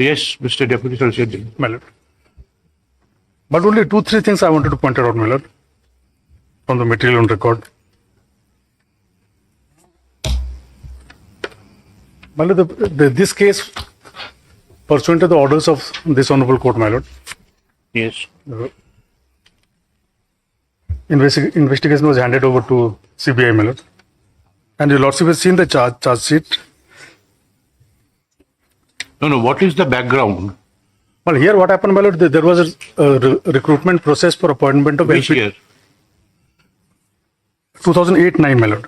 Yes, Mr. Deputy Solicitor General. My lord. But only 2-3 things I wanted to point out, my lord, from the material on record. My lord, this case, pursuant to the orders of this honorable court, my lord, Yes. investigation was handed over to CBI, my lord. And your lordship has seen the charge sheet. No, what is the background? Well, here what happened, my lord, there was a recruitment process for appointment of Which LP. year? 2008-9, my lord.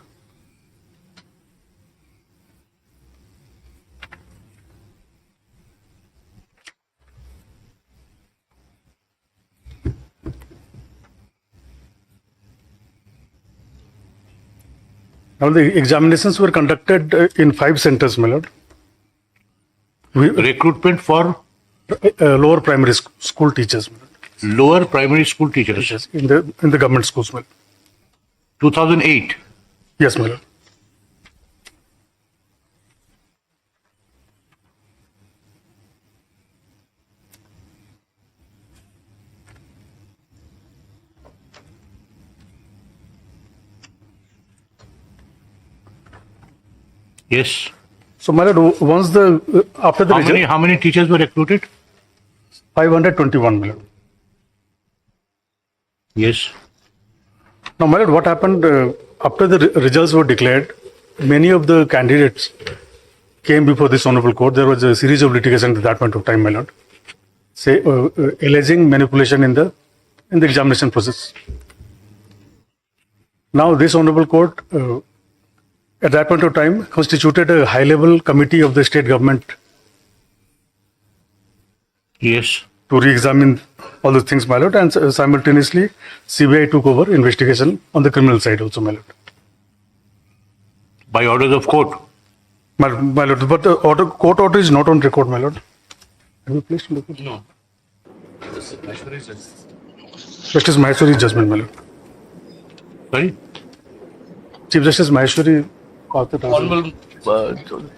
Now the examinations were conducted in 5 centers, my lord. Recruitment for Lower primary school teachers, my lord. lower primary school teachers. Yes, in the government schools, my lord. 2008. Yes, my lord. Yes. So, my lord, once after the result, How many teachers were recruited? 521, my lord. Yes. Now, my lord, what happened after the results were declared? Many of the candidates came before this honorable court. There was a series of litigation at that point of time, my lord, alleging manipulation in the examination process. Now, this honorable court, at that point of time, constituted a high-level committee of the state government Yes. to re-examine all those things, my lord, and simultaneously CBI took over investigation on the criminal side also, my lord. By orders of court. My lord, but the court order is not on record, my lord. Have you please look at it? No. Justice Maheshwari's judgment, my lord. Sorry? Chief Justice Maheshwari. Honorable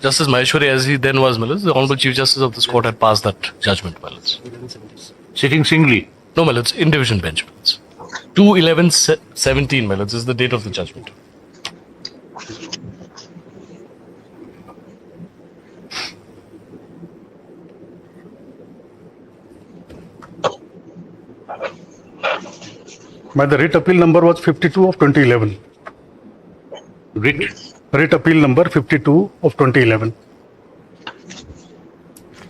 Justice Maheshwari, as he then was, my lords, the Honorable Chief Justice of this court had passed that judgment, my lords. Sitting singly. No, my lords, in division bench, my lords. 2/11/17, my lords, is the date of the judgment. The writ appeal number was 52 of 2011. Writ appeal number 52 of 2011.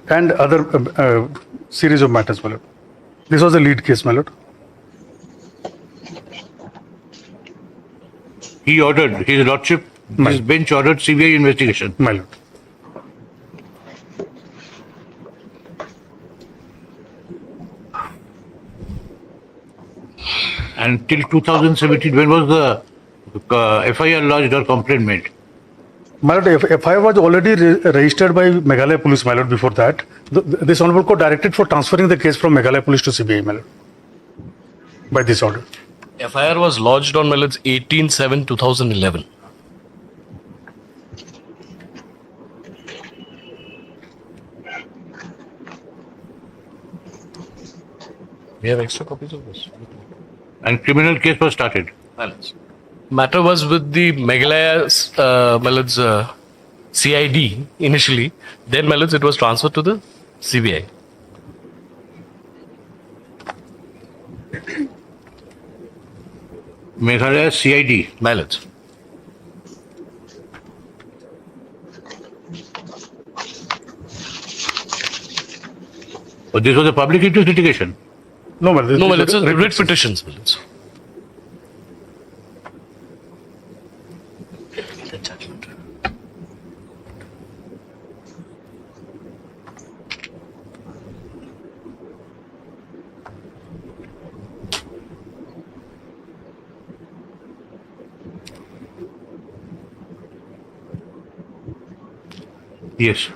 And other series of matters, my lord. This was the lead case, my lord. He ordered, his lordship, his bench ordered CBI investigation. My lord. And till 2017, when was the FIR lodged or complaint made? My lord, FIR was already registered by Meghalaya Police, my lord, before that. This honorable court directed for transferring the case from Meghalaya Police to CBI, my lord, by this order. FIR was lodged on, my lords, 18/7/2011. We have extra copies of this. And criminal case was started. My lords. Matter was with the Meghalaya, my lords, CID initially. Then, my lords, it was transferred to the CBI. Meghalaya CID. My lords. Oh, this was a public interest litigation. No, my lord. No, my lords, writ petitions, my lords. Yes.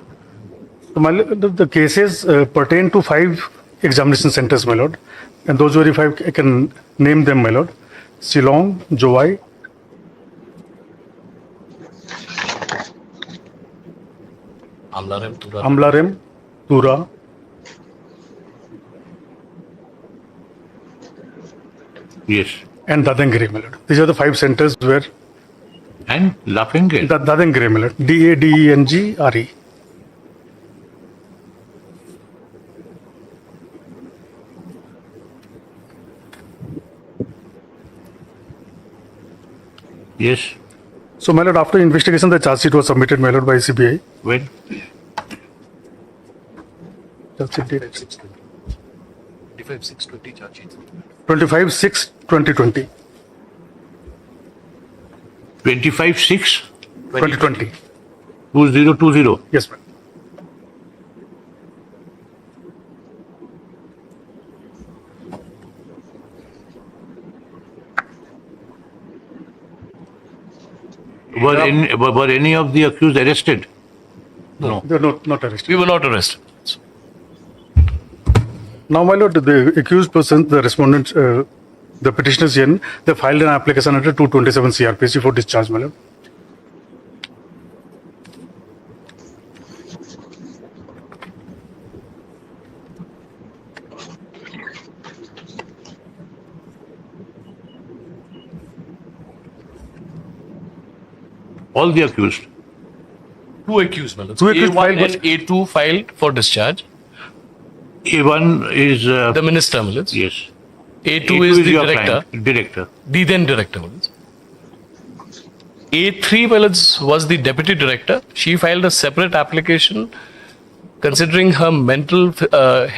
So, my lord, the cases pertain to 5 examination centers, my lord. And those very 5, I can name them, my lord. Shillong, Jowai, Amlarem, Tura. Amlarem, Tura, Yes. and Dadangere, my lord. These are the 5 centers where And Lafayette. Dadangere, my lord. Dadengre. Yes. So, my lord, after investigation, the charge sheet was submitted, my lord, by CBI. When? Charge sheet date 25/6/20 charge sheet. 25/6/2020. 25/6/2020. 2020. 2020. Yes, ma'am. Were any of the accused arrested? No. They are not arrested. We were not arrested. Now, my lord, the accused persons, the respondents, the petitioners here, they filed an application under 227 CRPC for discharge, my lord. All the accused. Two accused, my lord. Two accused A1 filed, and A2 filed for discharge. A1 is. The minister, my lord. Yes. A2 is the your director. client, director. The then director, my lord. A3, my lord, was the deputy director. She filed a separate application considering her mental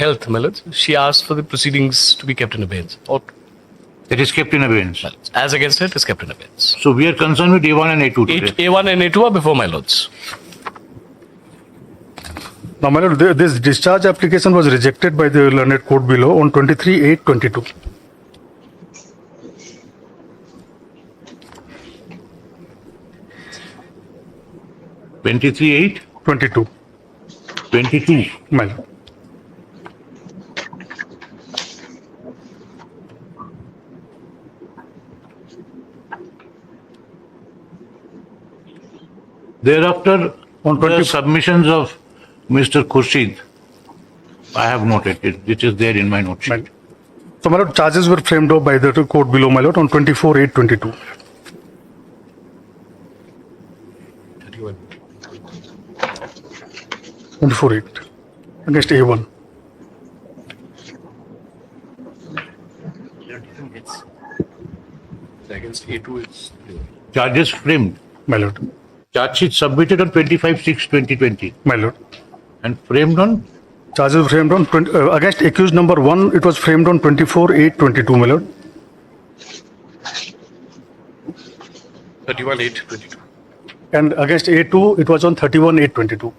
health, my lord. She asked for the proceedings to be kept in abeyance. Or, That is kept in abeyance. as against it is kept in abeyance. So we are concerned with A1 and A2 today. A1 and A2 are before my lords. Now, my lord, this discharge application was rejected by the learned court below on 23/8/22. 23/8, 22, 22. my lord. Thereafter, On the 20 submissions of Mr. Khurshid, I have noted it. It is there in my note My sheet. lord. So, my lord, charges were framed up by the court below, my lord, on 24/8/22. 24/8 against A1. Against A2 is Charges framed. My lord. Charge sheet submitted on 25/6/2020 My lord. and framed on Charges were framed on against accused number 1. It was framed on 24/8/22, my lord. 31/8/22. And against A2, it was on 31/8/22.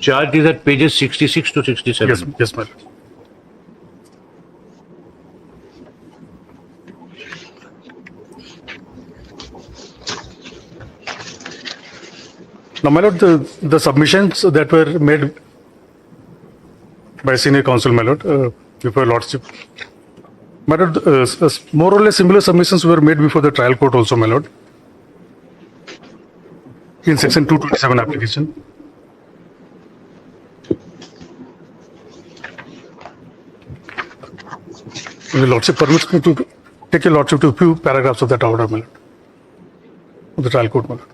charge is at pages 66 to 67. Yes, yes, my lord. Now, my lord, the submissions that were made by senior counsel, my lord, before lordship, my lord, more or less similar submissions were made before the trial court also, my lord, in section 227 application. The lordship permits me to take your lordship to a few paragraphs of that order, my lord, of the trial court, my lord.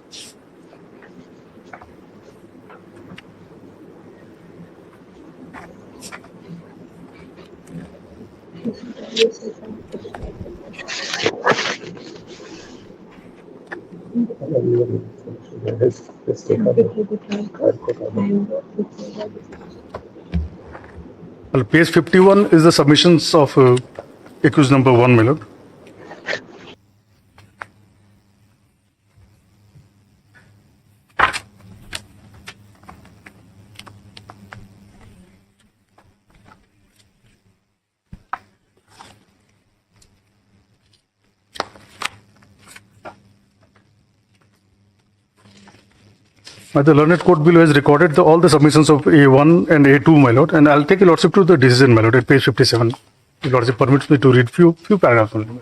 Well, page 51 is the submissions of accused number 1, my lord. The learned court below has recorded all the submissions of A1 and A2, my lord, and I'll take a lordship to the decision, my lord, at page 57. The lordship permits me to read few paragraphs only.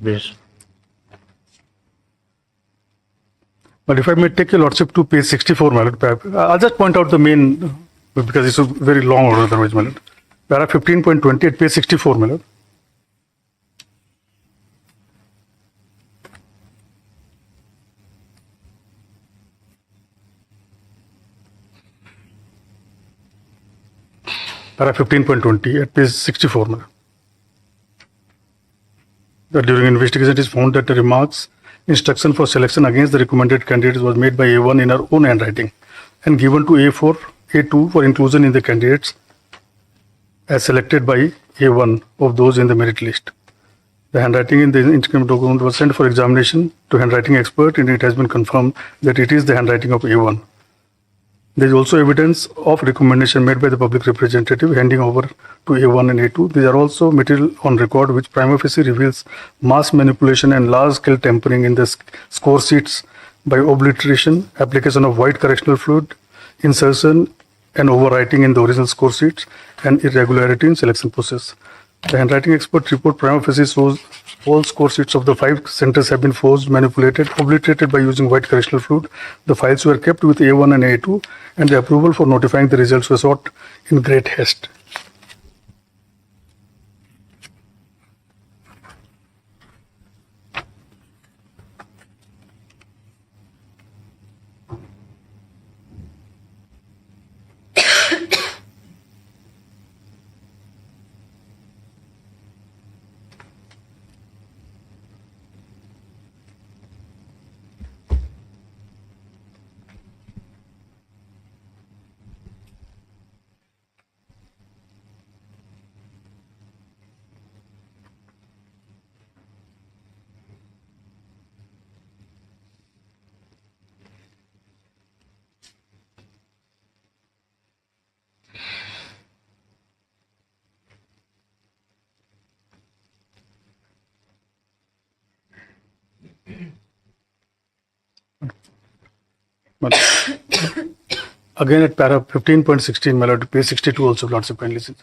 Yes. But if I may take your lordship to page 64, my lord, I'll just point out the main, because it's a very long order otherwise, my lord. Para 15.20 at page 64, my lord. Para 15.20 at page 64, my lord. That during investigation it is found that the remarks, instruction for selection against the recommended candidates was made by A1 in her own handwriting and given to A4, A2 for inclusion in the candidates as selected by A1 of those in the merit list. The handwriting in the instruction document was sent for examination to handwriting expert and it has been confirmed that it is the handwriting of A1. There is also evidence of recommendation made by the public representative handing over to A1 and A2. These are also material on record which prima facie reveals mass manipulation and large-scale tampering in the score sheets by obliteration, application of white correctional fluid, insertion and overwriting in the original score sheets, and irregularity in selection process. The handwriting expert report prima facie shows all score sheets of the 5 centers have been forged, manipulated, obliterated by using white correctional fluid. The files were kept with A1 and A2, and the approval for notifying the results was sought in great haste. But again at para 15.16, my lord, page 62 also, lordship kindly see.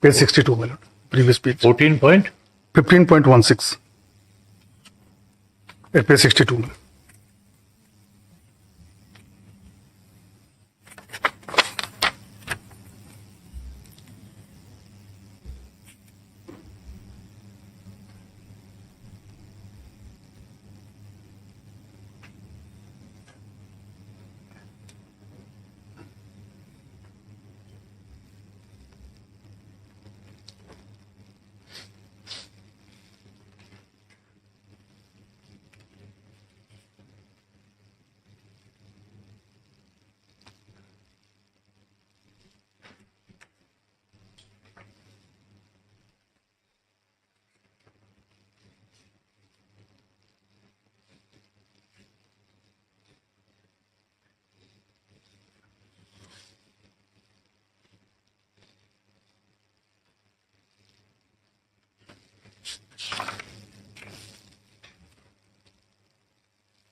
Page 62, my lord, previous page. 14 point? 15.16 at page 62. My lord.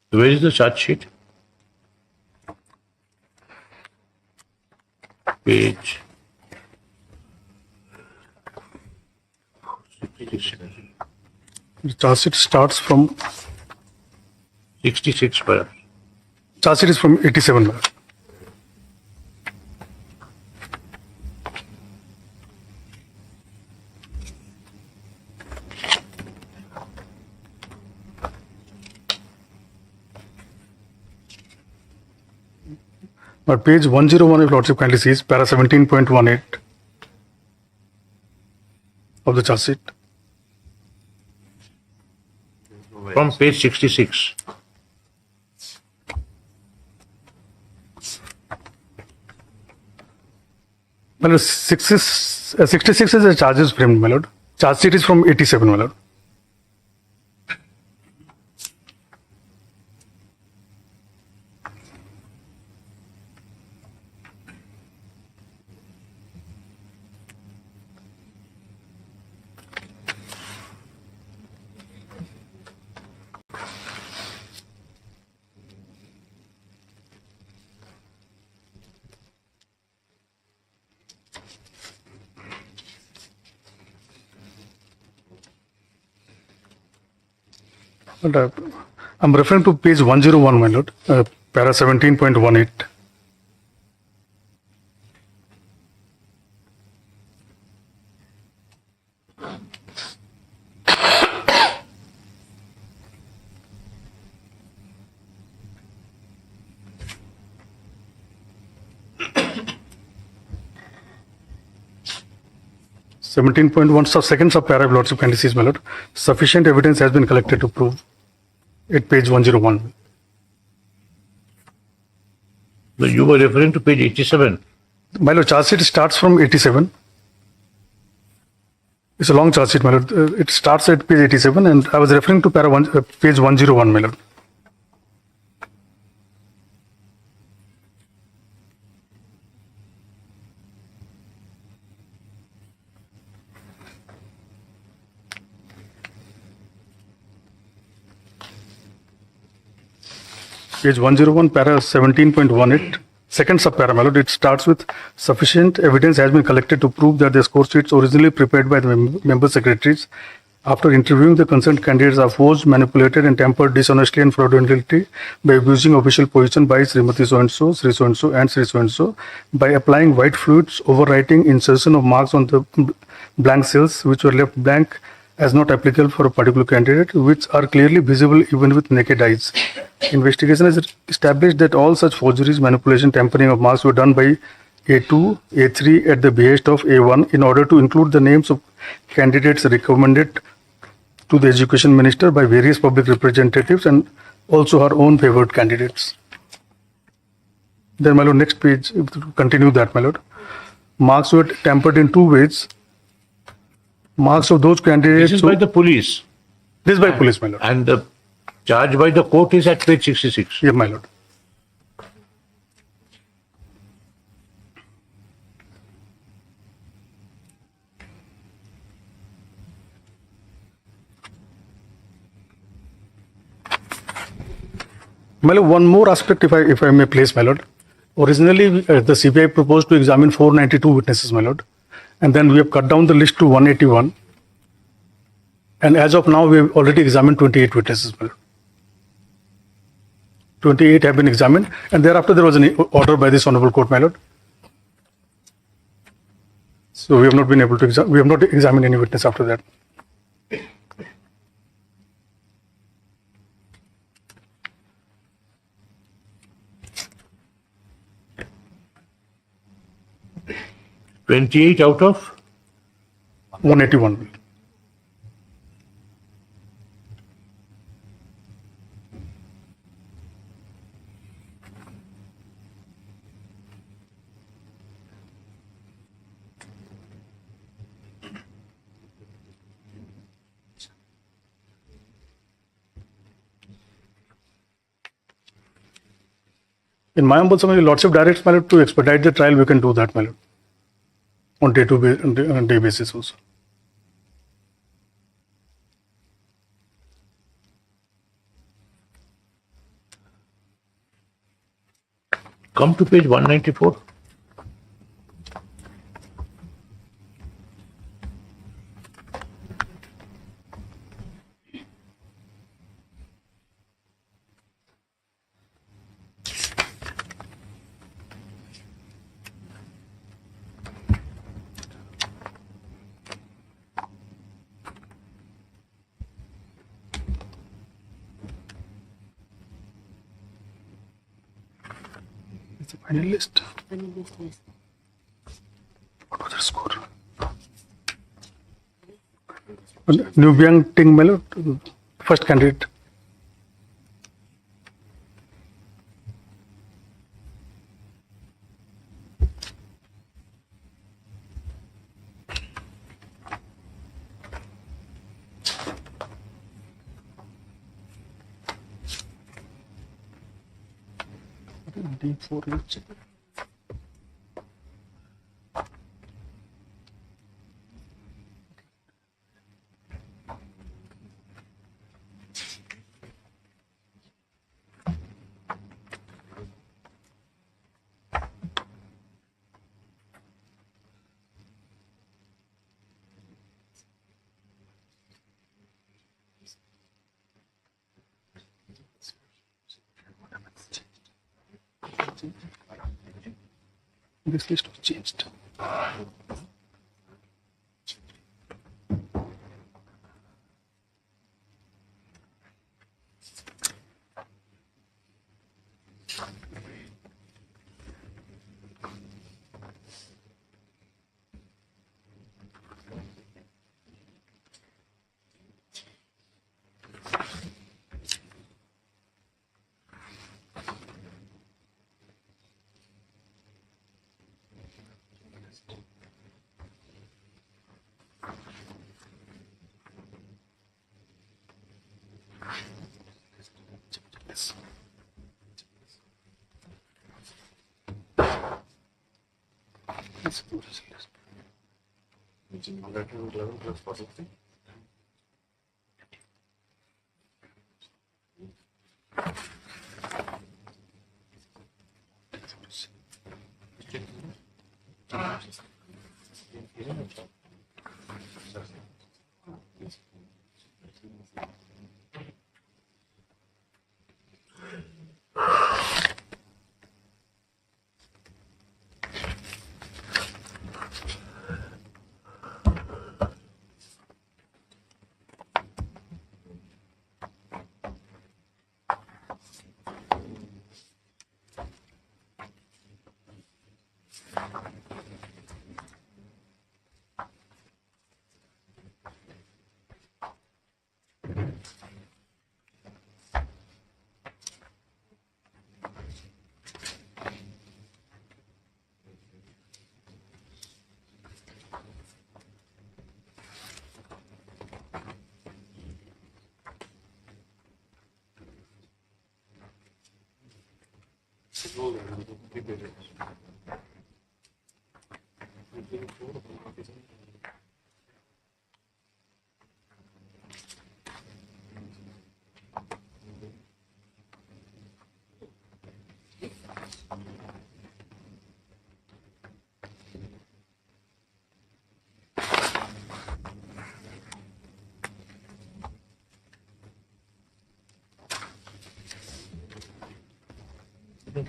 Where is the charge sheet? Page 66. The charge sheet starts from, 66 perhaps. charge sheet is from 87, my lord. But page 101, if lordship kindly sees, para 17.18 of the charge sheet. From page 66. My lord, 66 is the charges framed, my lord. Charge sheet is from 87, my lord. And, I'm referring to page 101, my lord, para 17.18. Second sub-paragraph, Lordship kindly sees, my lord. Sufficient evidence has been collected to prove at page 101. But you were referring to page 87. My lord, charge sheet starts from 87. It's a long charge sheet, my lord. It starts at page 87, and I was referring to page 101, my lord. Page 101, para 17.18, second sub-para, my lord. It starts with sufficient evidence has been collected to prove that the score sheets originally prepared by the member secretaries after interviewing the concerned candidates are forged, manipulated, and tampered dishonestly and fraudulently by abusing official position by Srimati so-and-so, Sri so-and-so, and Sri so-and-so, by applying white fluids, overwriting insertion of marks on the blank cells which were left blank as not applicable for a particular candidate, which are clearly visible even with naked eyes. Investigation has established that all such forgeries, manipulation, tampering of marks were done by A2, A3 at the behest of A1 in order to include the names of candidates recommended to the Education Minister by various public representatives and also her own favored candidates. Then, my lord, next page, continue that, my lord. Marks were tampered in two ways. Marks of those candidates. This is by the police. This is by police, my lord. And the charge by the court is at page 66. Yeah, my lord. My lord, one more aspect, if I may place, my lord. Originally, the CBI proposed to examine 492 witnesses, my lord, and then we have cut down the list to 181. And as of now, we have already examined 28 witnesses, my lord. 28 have been examined, and thereafter there was an order by this honorable court, my lord. So we have not been able to we have not examined any witness after that. $28 out of 181. In my humble summary, lordship directs, my lord, to expedite the trial. We can do that, my lord, on day basis also. Come to page 194. It's the final list. What was the score? Nubian Ting, my lord, first candidate. D4, let's check. This list was changed.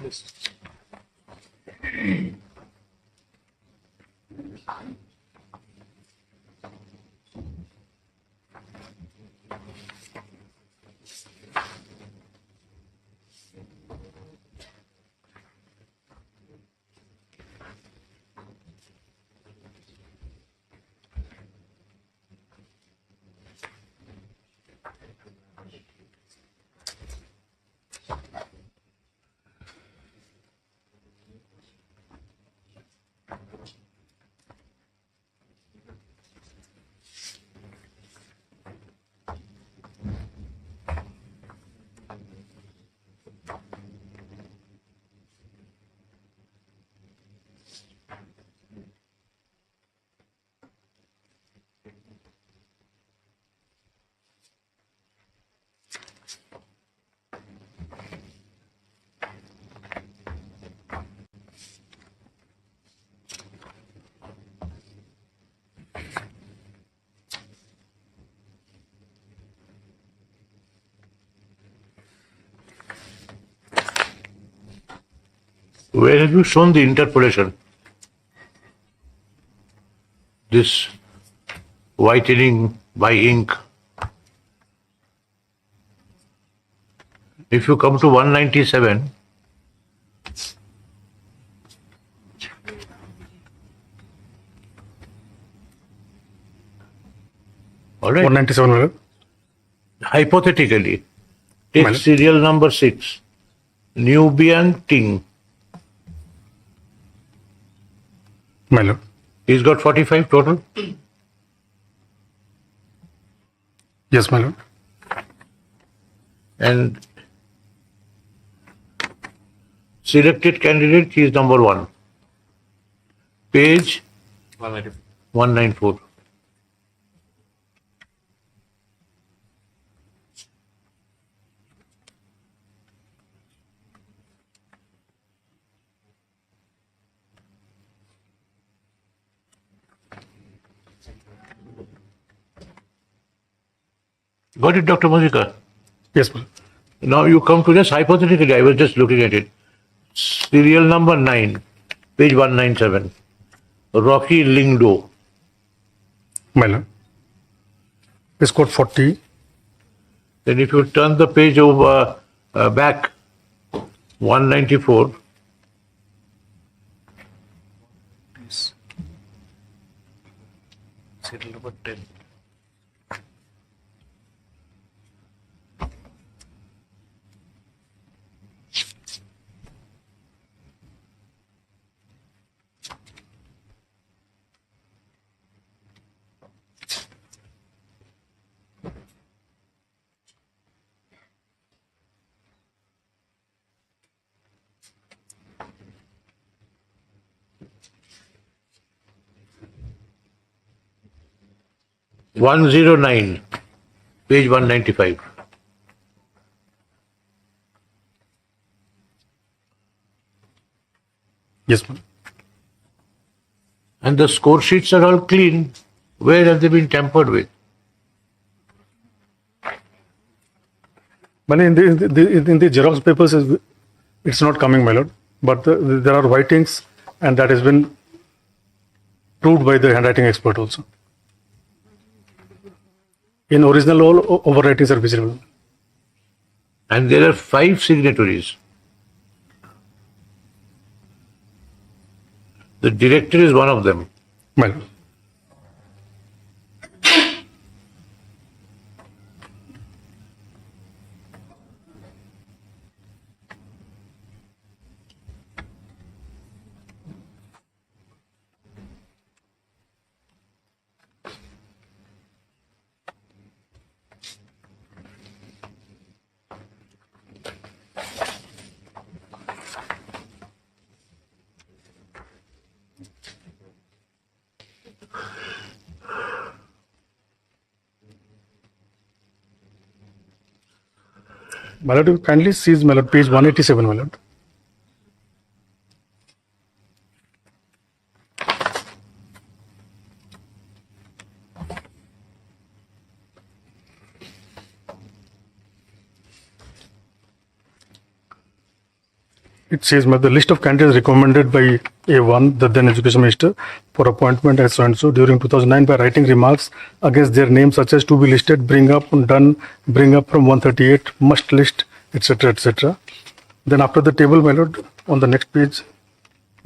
List. Where have you shown the interpolation? This whitening by ink. If you come to 197, all right. 197, my lord. Hypothetically, take Madam. serial number 6, Nubian Ting. My lord. He's got 45 total. Yes, my lord. And selected candidate, he is number 1. Page 194. Got it, Dr. Muzika? Yes, my lord. Now you come to just hypothetically, I was just looking at it. Serial number 9, page 197. Rocky Lingdo. My lord. It's code 40. Then if you turn the page over back, 194. Serial number 10. One zero nine, page 195. Yes, ma'am. And the score sheets are all clean. Where have they been tampered with? But in the Xerox papers, it's not coming, my lord. But there are writings, and that has been proved by the handwriting expert also. In original, all overwritings are visible. And there are 5 signatories. The director is one of them. My lord. My lord, you kindly seize, my lord, page 187, my lord. It says, the list of candidates recommended by A1, the then Education Minister, for appointment as so-and-so during 2009 by writing remarks against their names such as to be listed, bring up, done, bring up from 138, must list, etc., etc. Then after the table, my lord, on the next page,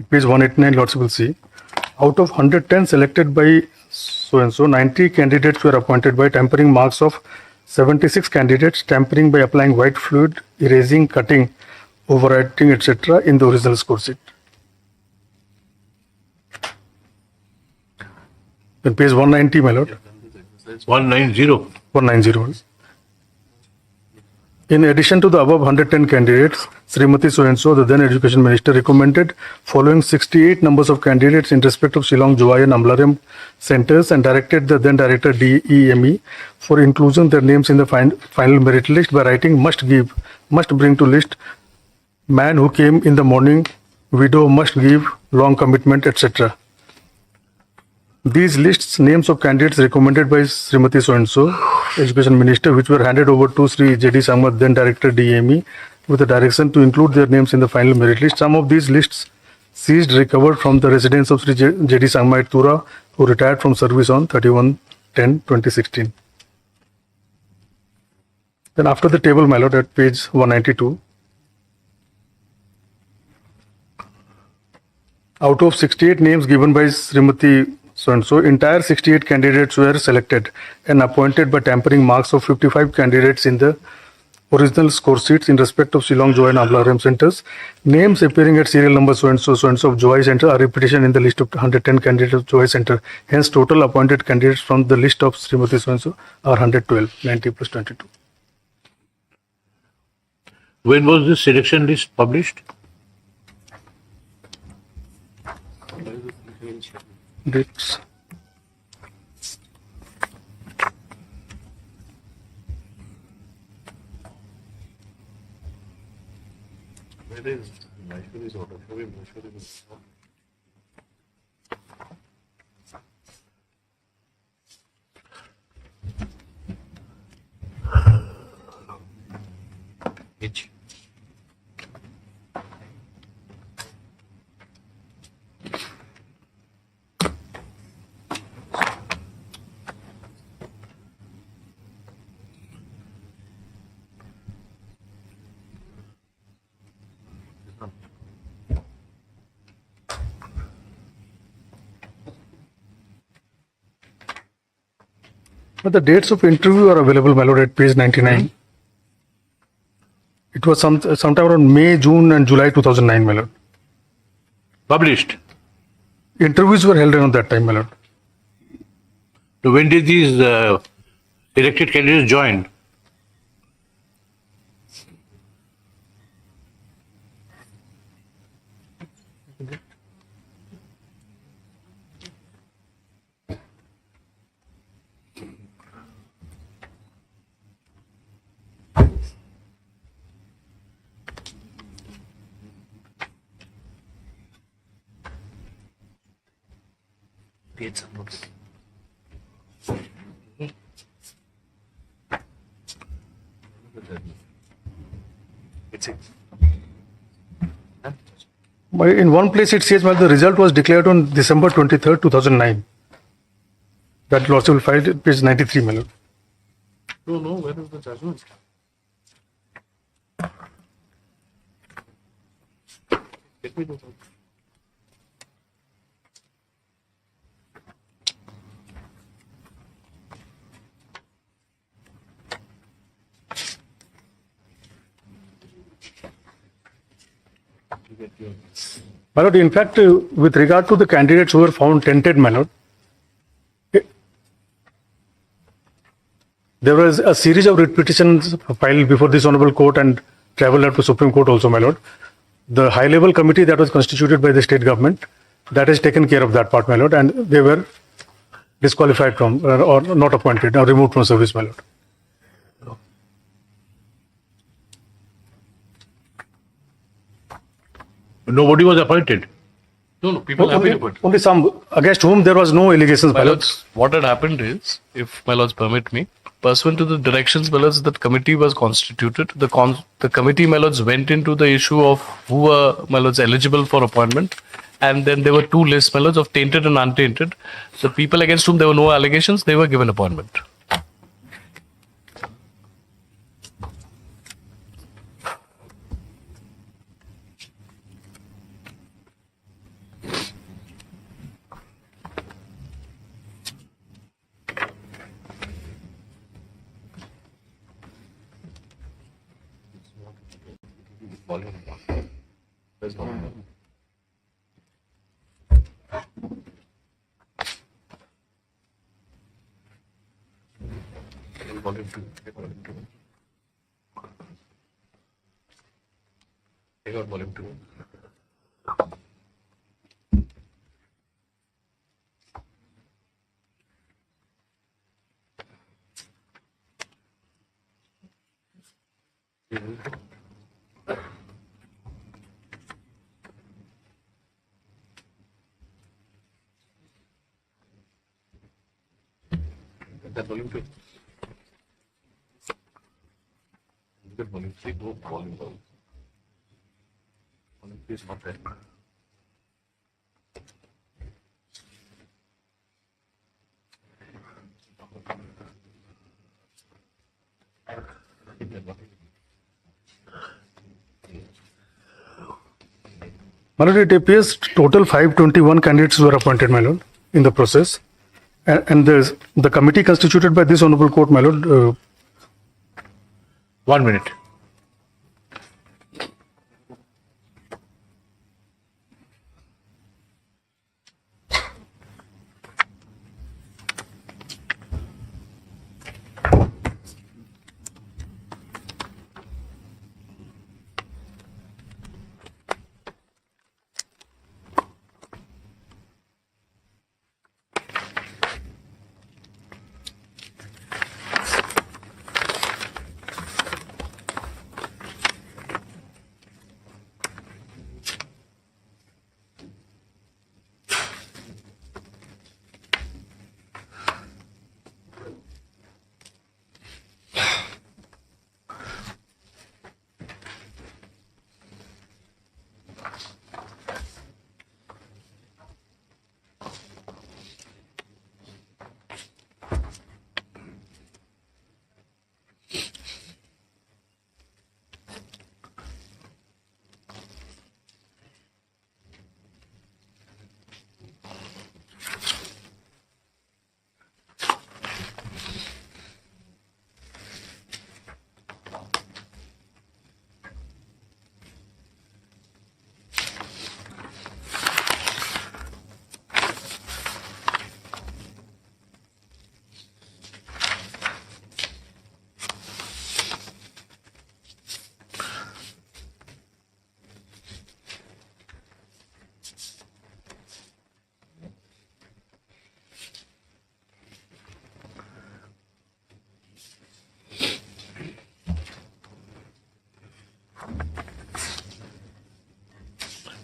page 189, lords will see, out of 110 selected by so-and-so, 90 candidates were appointed by tampering marks of 76 candidates, tampering by applying white fluid, erasing, cutting, overwriting, etc. in the original score sheet. Then page 190, my lord. 190. 190. In addition to the above 110 candidates, Srimati so-and-so, the then Education Minister, recommended following 68 numbers of candidates in respect of Shillong, Joy and Amlaram centers and directed the then Director DEME for inclusion their names in the final merit list by writing must bring to list man who came in the morning, widow must give long commitment, etc. These lists names of candidates recommended by Srimati so-and-so, Education Minister, which were handed over to Sri J.D. Samad, then Director DME, with the direction to include their names in the final merit list. Some of these lists seized recovered from the residence of Sri J.D. Sangma at Tura, who retired from service on 31/10/2016. Then after the table, my lord, at page 192, out of 68 names given by Srimati so-and-so, entire 68 candidates were selected and appointed by tampering marks of 55 candidates in the original score sheets in respect of Shillong, Joy and Amlaram centers. Names appearing at serial number so-and-so of Joy Center are repetition in the list of 110 candidates of Joy Center. Hence, total appointed candidates from the list of Srimati so-and-so are 112, 90 plus 22. When was this selection list published? Dates. Where is Maheshwari's order? Show me Maheshwari's order. H. But the dates of interview are available, my lord, at page 99. It was sometime around May, June, and July 2009, my lord. Published. Interviews were held around that time, my lord. So when did these elected candidates join? In one place it says, well, the result was declared on December 23rd, 2009. That lawsuit will filed at page 93, my lord. No, where is the judgment? Let me know. My lord, in fact, with regard to the candidates who were found tainted, my lord, there was a series of writ petitions filed before this honorable court and traveled up to Supreme Court also, my lord. The high-level committee that was constituted by the state government, that has taken care of that part, my lord, and they were disqualified from or not appointed or removed from service, my lord. Nobody was appointed. No, people have been appointed. Only some against whom there was no allegations, My lords, what had happened is, if my lords permit me, pursuant to the directions, my lords, that committee was constituted. The committee, my lords, went into the issue of who were, my lords, eligible for appointment. And then there were two lists, my lords, of tainted and untainted. The people against whom there were no allegations, they were given appointment. Take out volume 2. That volume 2. That volume 3. Go volume 1. Volume 3 is not there. My lord, it appears total 521 candidates were appointed, my lord, in the process. And the committee constituted by this honorable court, my lord. 1 minute.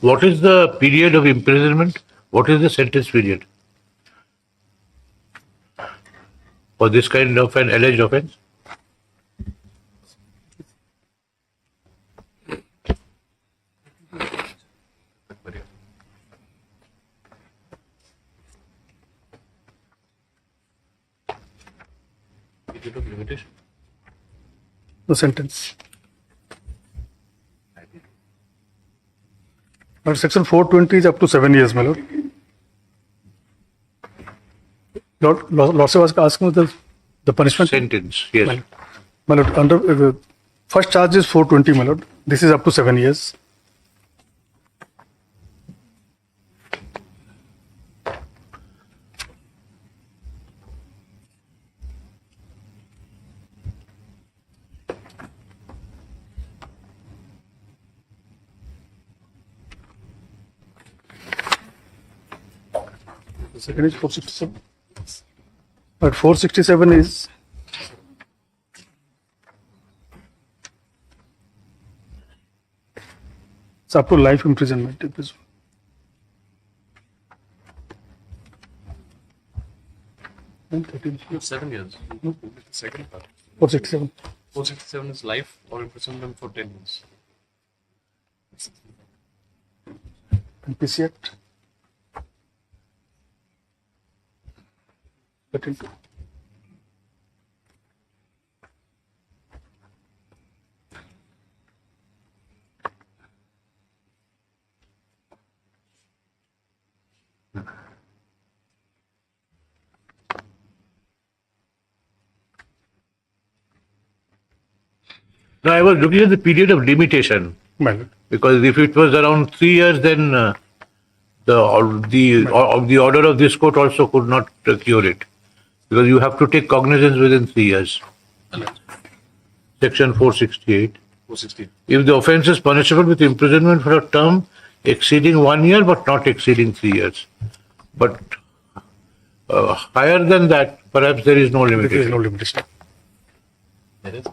What is the period of imprisonment? What is the sentence period for this kind of an alleged offence? Period of limitation. The sentence. But section 420 is up to 7 years, my lord. Lordship was asking the punishment. Sentence, yes. My lord, under the first charge is 420, my lord. This is up to 7 years. The second is 467. But 467 is it's up to life imprisonment. It is 7 years. The second part. 467. 467 is life or imprisonment for 10 years. PC Act. 32. No, I was looking at the period of limitation, My lord. because if it was around 3 years, then the order of this court also could not cure it, because you have to take cognizance within 3 years. Section 468. 460. If the offence is punishable with imprisonment for a term exceeding 1 year but not exceeding 3 years. But higher than that, perhaps there is no There is limitation. no limitation. There is.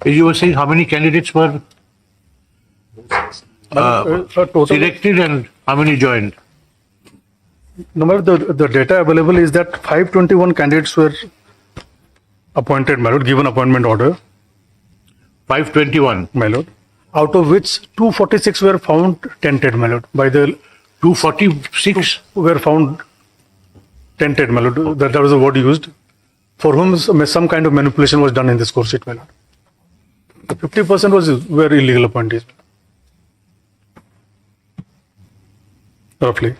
You were saying how many candidates were Total. selected and how many joined? No matter the data available is that 521 candidates were appointed, my lord, given appointment order, 521. my lord, out of which 246 were found tainted, my lord, by the 246? were found tainted, my lord. That was the word used, for whom some kind of manipulation was done in this court sheet, my lord. 50% were illegal appointees, roughly.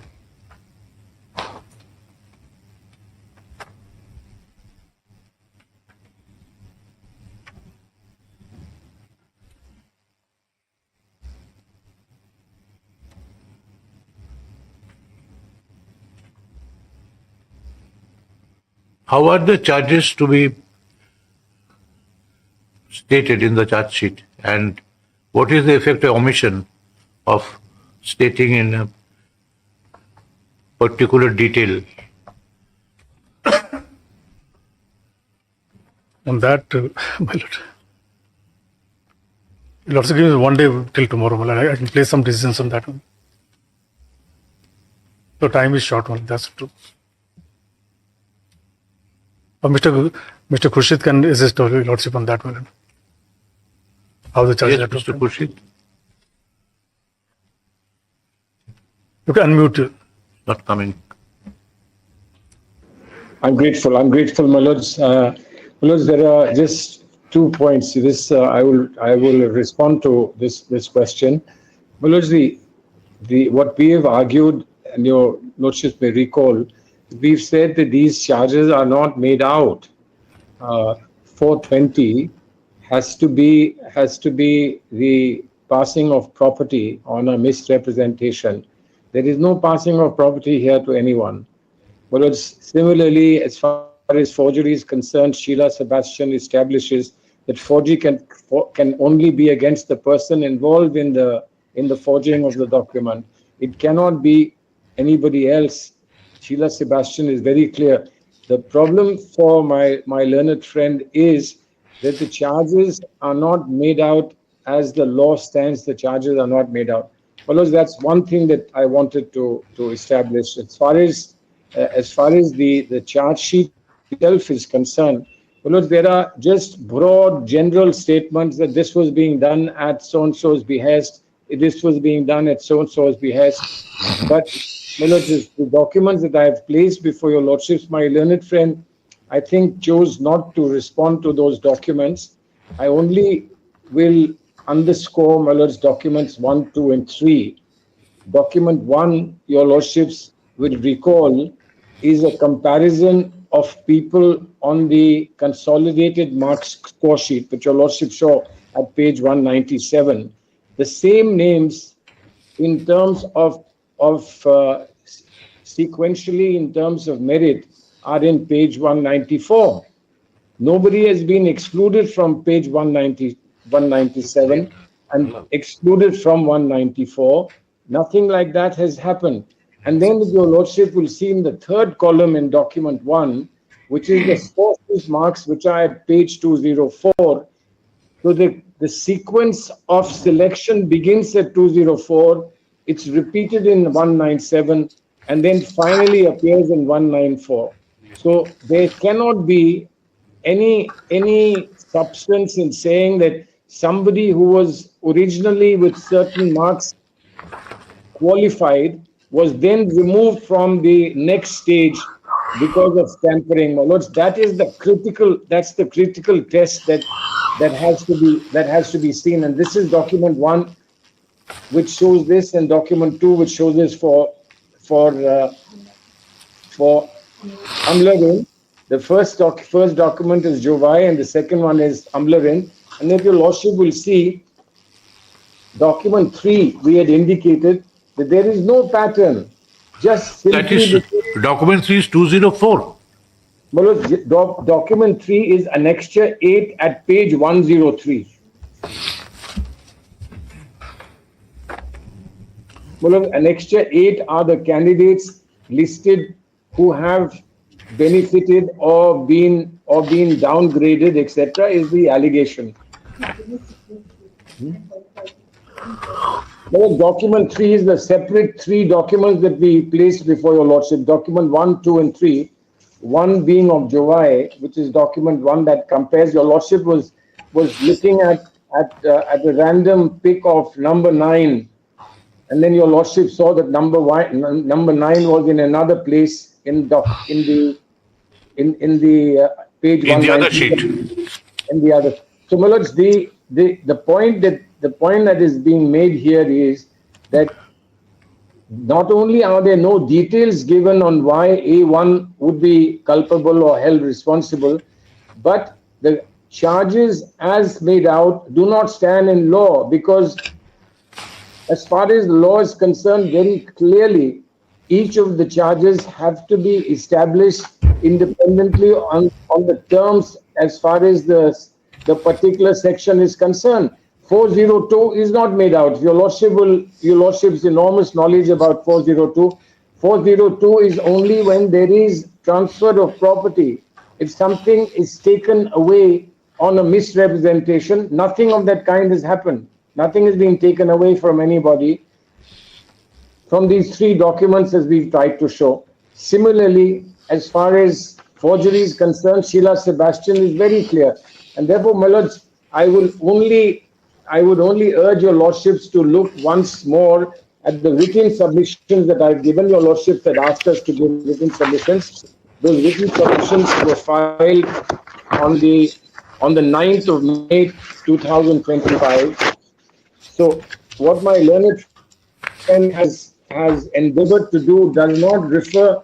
How are the charges to be stated in the charge sheet, and what is the effect of omission of stating in a particular detail? On that, my lord, you'll also give me 1 day till tomorrow, my lord. I can place some decisions on that one. So time is short, one. That's true. Or Mr. Khurshid can assist your lordship on that one. How the charges Yes, are Mr. taken. Khurshid, You can unmute. not coming. I'm grateful, my lords. My lords, there are just 2 points. This I will respond to this question. My lords, what we have argued, and your lordships may recall, we've said that these charges are not made out. 420 has to be the passing of property on a misrepresentation. There is no passing of property here to anyone. But similarly, as far as forgery is concerned, Sheila Sebastian establishes that forgery can only be against the person involved in the forging of the document. It cannot be anybody else. Sheila Sebastian is very clear. The problem for my learned friend is that the charges are not made out the law stands, the charges are not made out. Well, that's one thing that I wanted to establish. As far as the charge sheet itself is concerned, well, there are just broad general statements that this was being done at so-and-so's behest, this was being done at so-and-so's behest. But the documents that I have placed before your lordships, my learned friend, I think chose not to respond to those documents. I only will underscore my lords documents 1, 2, and 3. Document 1, your lordships will recall, is a comparison of people on the consolidated marks score sheet, which your lordship saw at page 197. The same names in terms of sequentially in terms of merit are in page 194. Nobody has been excluded from page 197 and excluded from 194. Nothing like that has happened. And then your lordship will see in the third column in document 1, which is the sources marks, which are at page 204. So the sequence of selection begins at 204, it's repeated in 197, and then finally appears in 194. So there cannot be any substance in saying that somebody who was originally with certain marks qualified was then removed from the next stage because of tampering. My lords, that is the critical test that has to be seen. And this is document 1, which shows this, and document 2, which shows this for Amlarin. The first document is Jovai, and the second one is Amlarin. And then your lordship will see document 3, we had indicated that there is no pattern. Just that is, document 3 is 204. Well, document 3 is annexure 8 at page 103. Well, annexure 8 are the candidates listed who have benefited or been downgraded, etc., is the allegation. Well, document 3 is the separate 3 documents that we placed before your lordship. Document 1, 2, and 3. 1 being of July, which is document 1 that compares. Your lordship was looking at a random pick of number 9, and then your lordship saw that number 9 was in another place in the page 1. In the other sheet. In the other. So, my lords, the point that is being made here is that not only are there no details given on why A1 would be culpable or held responsible, but the charges as made out do not stand in law, because as far as the law is concerned, very clearly, each of the charges have to be established independently on the terms as far as the particular section is concerned. 402 is not made out. Your lordship's enormous knowledge about 402. 402 is only when there is transfer of property. If something is taken away on a misrepresentation, nothing of that kind has happened. Nothing is being taken away from anybody from these 3 documents, as we've tried to show. Similarly, as far as forgery is concerned, Sheila Sebastian is very clear. And therefore, my lords, I would only urge your lordships to look once more at the written submissions that I've given. Your lordships had asked us to give written submissions. Those written submissions were filed on the 9th of May 2025. So what my learned friend has endeavored to do does not refer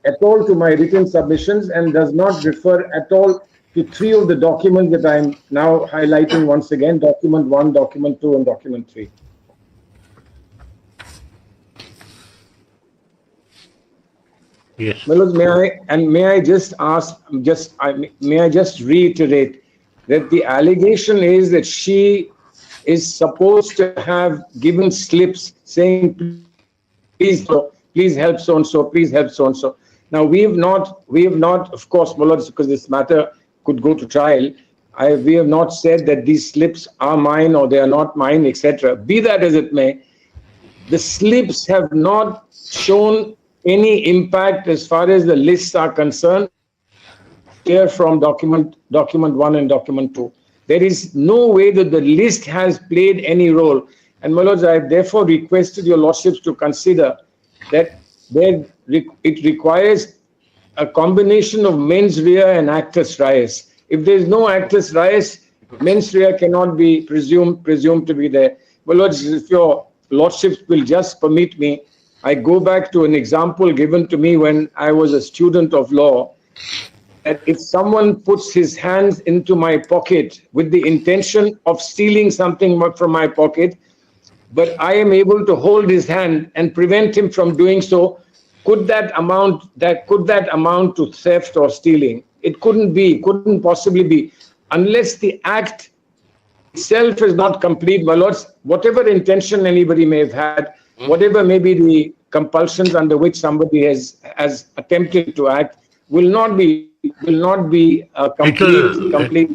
at all to my written submissions and does not refer at all to 3 of the documents that I'm now highlighting once again: document 1, document 2, and document 3. Yes. Well, may I just reiterate that the allegation is that she is supposed to have given slips saying, please help so and so, please help so and so. Now we have not, of course, my lords, because this matter could go to trial, We have not said that these slips are mine or they are not mine, etc. Be that as it may, the slips have not shown any impact as far as the lists are concerned. Here from document 1 and document 2. There is no way that the list has played any role. And my lords, I have therefore requested your lordships to consider that it requires a combination of mens rea and actus reus. If there is no actus reus, mens rea cannot be presumed to be there. My lords, if your lordships will just permit me, I go back to an example given to me when I was a student of law. That if someone puts his hands into my pocket with the intention of stealing something from my pocket, but I am able to hold his hand and prevent him from doing so, could that amount to theft or stealing? It couldn't possibly be, unless the act itself is not complete, my lords. Whatever intention anybody may have had, whatever may be the compulsions under which somebody has attempted to act, will not be complete.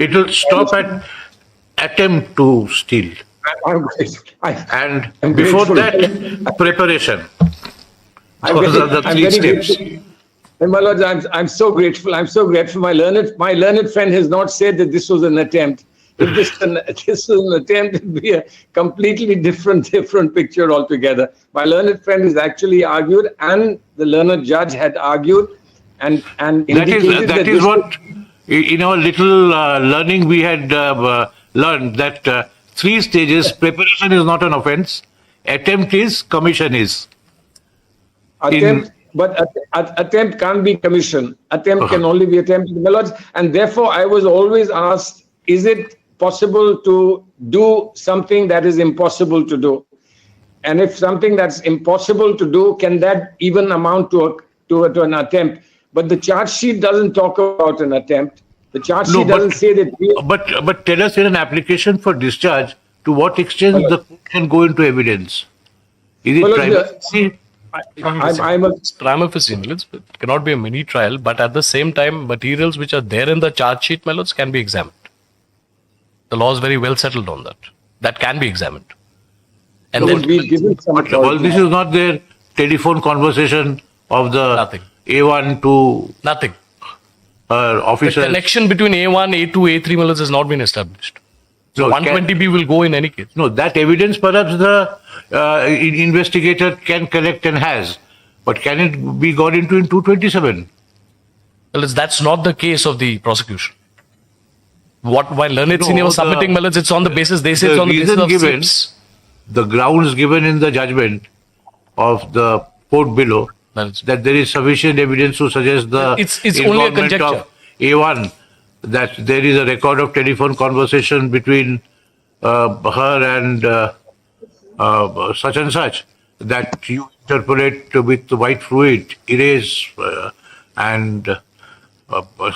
It will stop at attempt to steal. And before that, preparation. Those are the three steps. And my lords, I'm so grateful. I'm so grateful. My learned friend has not said that this was an attempt. If this was an attempt, it would be a completely different picture altogether. My learned friend has actually argued, and the learned judge had argued, and indicated that is what in our little learning we had learned, that 3 stages. Preparation is not an offence. Attempt is, commission is. But attempt can't be commission. Attempt can only be attempted, my lords. And therefore, I was always asked, is it possible to do something that is impossible to do? And if something that's impossible to do, can that even amount to an attempt? But the charge sheet doesn't talk about an attempt. The charge sheet doesn't say that. But tell us, in an application for discharge, to what extent the court can go into evidence? Is it prima facie, it cannot be a mini trial, but at the same time, materials which are there in the charge sheet, my lords, can be examined. The law is very well settled on that. That can be examined. And then all this is not their telephone conversation of the nothing. A1 to nothing. Officer. The connection between A1, A2, A3 millers has not been established. So 120B will go in any case. No, that evidence perhaps the investigator can collect and has, but can it be got into in 227? Well, that's not the case of the prosecution. While learned senior was submitting millers, it's on the basis, they say it's on the basis of slips. The grounds given in the judgment of the court below, that there is sufficient evidence to suggest the it's only a conjecture of A1, that there is a record of telephone conversation between her and such and such, that you interpolate with white fluid, erase and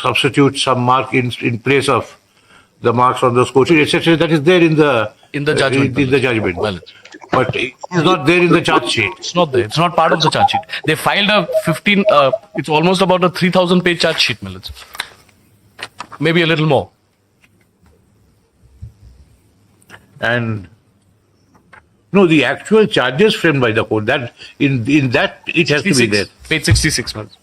substitute some mark in place of the marks on the score sheet, etc. That is there in the judgment. In the judgment. Well, but it is not there in the charge sheet. It's not there. It's not part of the charge sheet. They filed a it's almost about a 3,000 page charge sheet, Millets. Maybe a little more. And no, the actual charges framed by the court, that in that it has to be there. Page 66, Millets.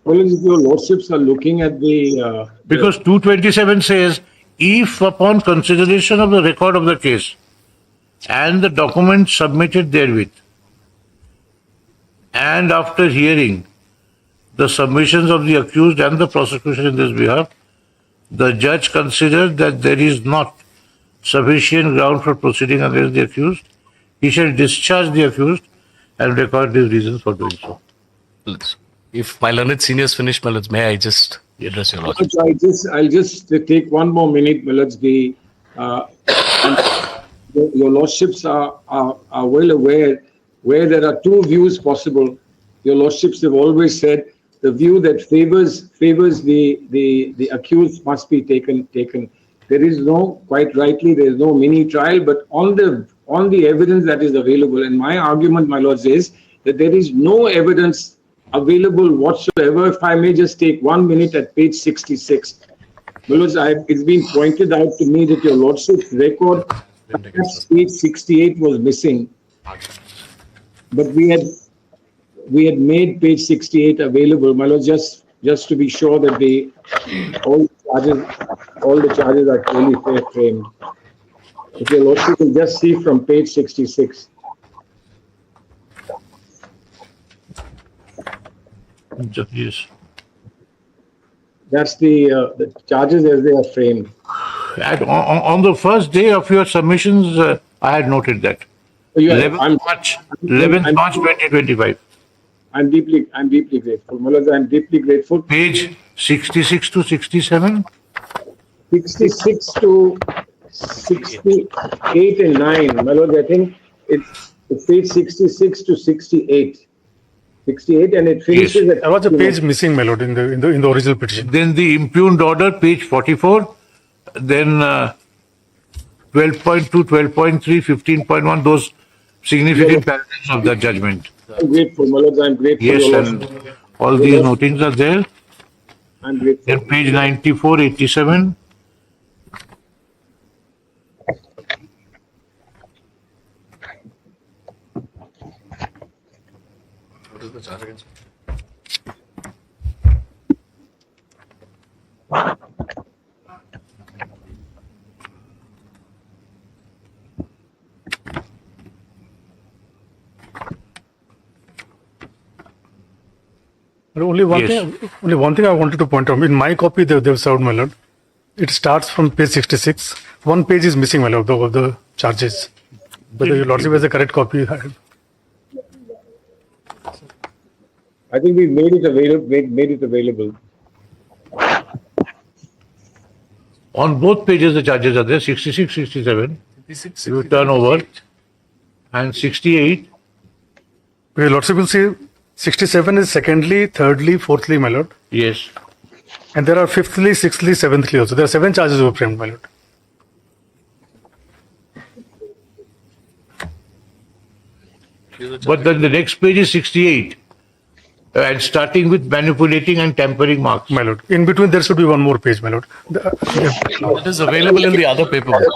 Well, if your lordships are looking at the... because 227 says, if upon consideration of the record of the case and the documents submitted therewith, and after hearing the submissions of the accused and the prosecution in this behalf, the judge considered that there is not sufficient ground for proceeding against the accused, he shall discharge the accused and record his reasons for doing so. If my learned seniors finish, Millets, may I just address your lordship? I'll just take 1 more minute, Millets. Your lordships are well aware where there are 2 views possible. Your lordships have always said the view that favors the accused must be taken. There is no, quite rightly, there is no mini trial, but on the evidence that is available. And my argument, my lords, is that there is no evidence available whatsoever. If I may just take 1 minute at page 66. My lords, it's been pointed out to me that your lordship's record at page 68 was missing. But we had made page 68 available, my lord, just to be sure that all the charges are clearly fair framed. If your lordship will just see from page 66. Yes. That's the charges as they are framed. On the first day of your submissions, I had noted that. 11th March 2025. I'm deeply grateful. Malaz, I'm deeply grateful. Page 66 to 67? 66 to 68 and 9. Malaz, I think it's page 66 to 68. 68 and it finishes Yes. at... There was a page missing, my lord, in the original petition. Then the impugned order, page 44. Then 12.2, 12.3, 15.1, those significant paragraphs of the judgment. I'm grateful, Malaz, I'm grateful. Yes, Your and Lordship. all these notings are there. I'm grateful. Then page 94, 87. What is the charge against me? Only one Yes. thing I wanted to point out. In my copy, they've served, my lord. It starts from page 66. One page is missing, my lord, of the charges. Whether your lordship has the correct copy. I think we made it available. On both pages, the charges are there, 66, 67. 66, You turn over. And 68. Your lordship will see 67 is secondly, thirdly, fourthly, my lord. Yes. And there are fifthly, sixthly, seventhly also. There are 7 charges over framed, my lord. But then the next page is 68. And starting with manipulating and tampering marks. My lord. In between, there should be one more page, my lord. It is available in the other paperwork.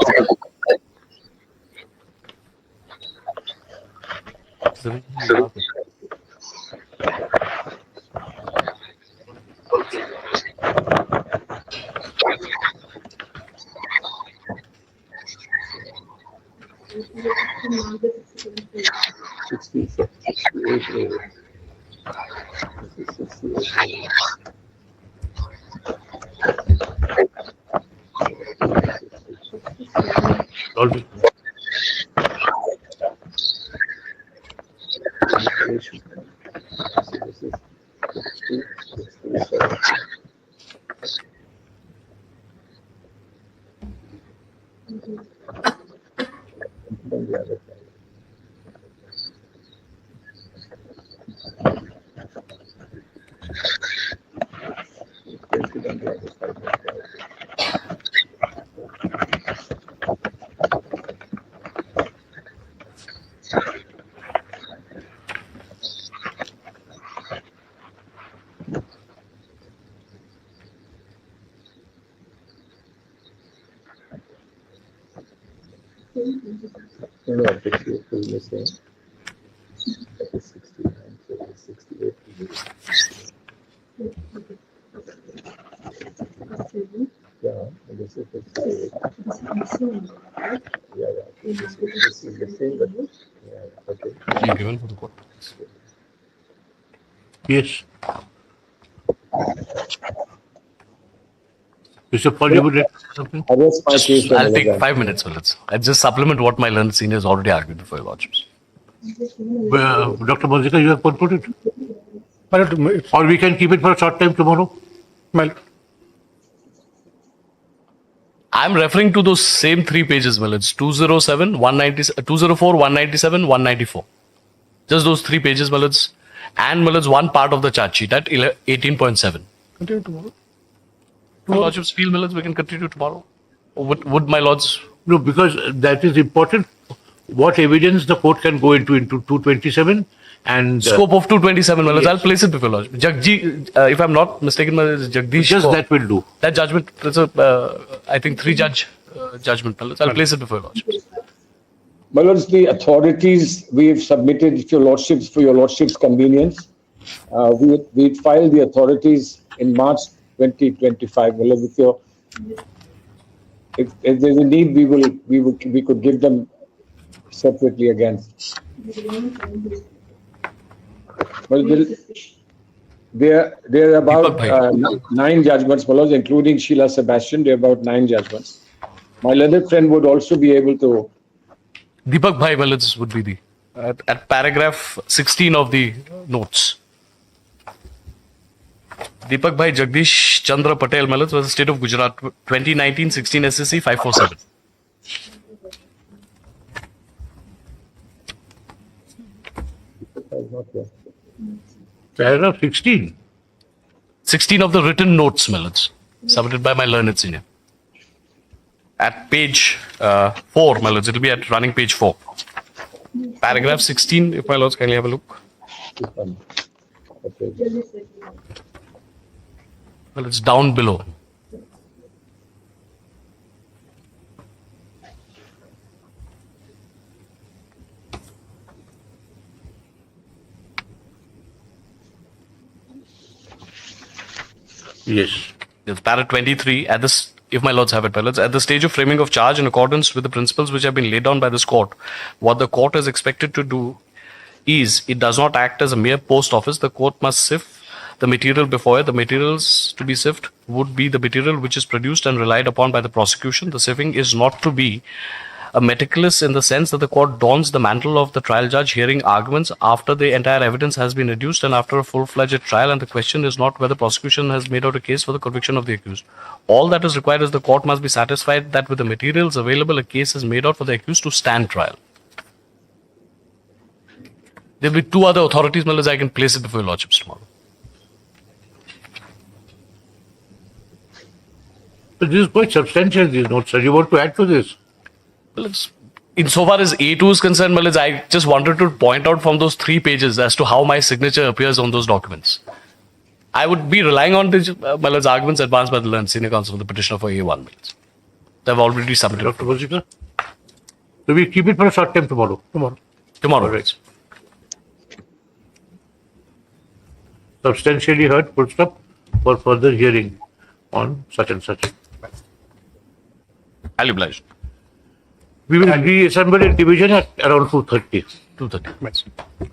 All right. No, 68 is missing. That is 69, so it is 68. Yeah, and this is 68. Yeah. This is the same, but yeah, okay. You given for the court. Yes. Mr. Paul, you would like to say something? I rest my case. I'll take 5 minutes, Willits. I'll just supplement what my learned seniors already argued before your lordships. Dr. Balzika, you have concluded? My lord, Or we can keep it for a short time tomorrow? my lord. I'm referring to those same 3 pages, Willits. 207, 204, 197, 194. Just those 3 pages, Willits. and one part of the charge sheet at 18.7. Continue tomorrow. My lordships feel we can continue tomorrow. Or would my lords? No, because that is important. What evidence the court can go into 227 and Scope of 227, Yes. I'll place it before lordship. If I'm not mistaken, Jagdish. just that will do. That judgment, it's a, I think, 3-judge judgment. I'll place it before lordships. My lords, the authorities we've submitted to your lordships for your lordships' convenience. We filed the authorities in March 2025. My lord, with your, if there's a need, we could give them separately again. Well, there are about 9 judgments, my lords, including Sheila Sebastian. There are about 9 judgments. My learned friend would also be able to. Deepak Bhai Malaj would be the at paragraph 16 of the notes. Deepak Bhai Jagdish Chandra Patel Malaj was the state of Gujarat, 2019 16 SSC 547. Paragraph 16. 16 of the written notes, Malaj, submitted by my learned senior. At page 4, my lords, it will be at running page 4. Paragraph 16, if my lords kindly have a look. Well, it's down below. Yes. Yes, para 23, at this, if my lords have it, my lords, at the stage of framing of charge in accordance with the principles which have been laid down by this court, what the court is expected to do is, it does not act as a mere post office. The court must sift the material before it. The materials to be sifted would be the material which is produced and relied upon by the prosecution. The sifting is not to be a meticulous in the sense that the court dons the mantle of the trial judge hearing arguments after the entire evidence has been adduced and after a full-fledged trial, and the question is not whether prosecution has made out a case for the conviction of the accused. All that is required is the court must be satisfied that with the materials available, a case is made out for the accused to stand trial. There will be 2 other authorities, Malas, I can place it before your lordships tomorrow. But this is quite substantial, these notes, sir. You want to add to this? Well, insofar as A2 is concerned, Malaj, I just wanted to point out from those 3 pages as to how my signature appears on those documents. I would be relying on the Malaj's arguments advanced by the learned senior counsel of the petitioner for A1. Malaj. They've already submitted. Dr. Bozika? So we keep it for a short time tomorrow. Tomorrow. All right. Substantially heard, full stop, for further hearing on such and such. I'll oblige. We will reassemble in division at around 2:30. 2:30.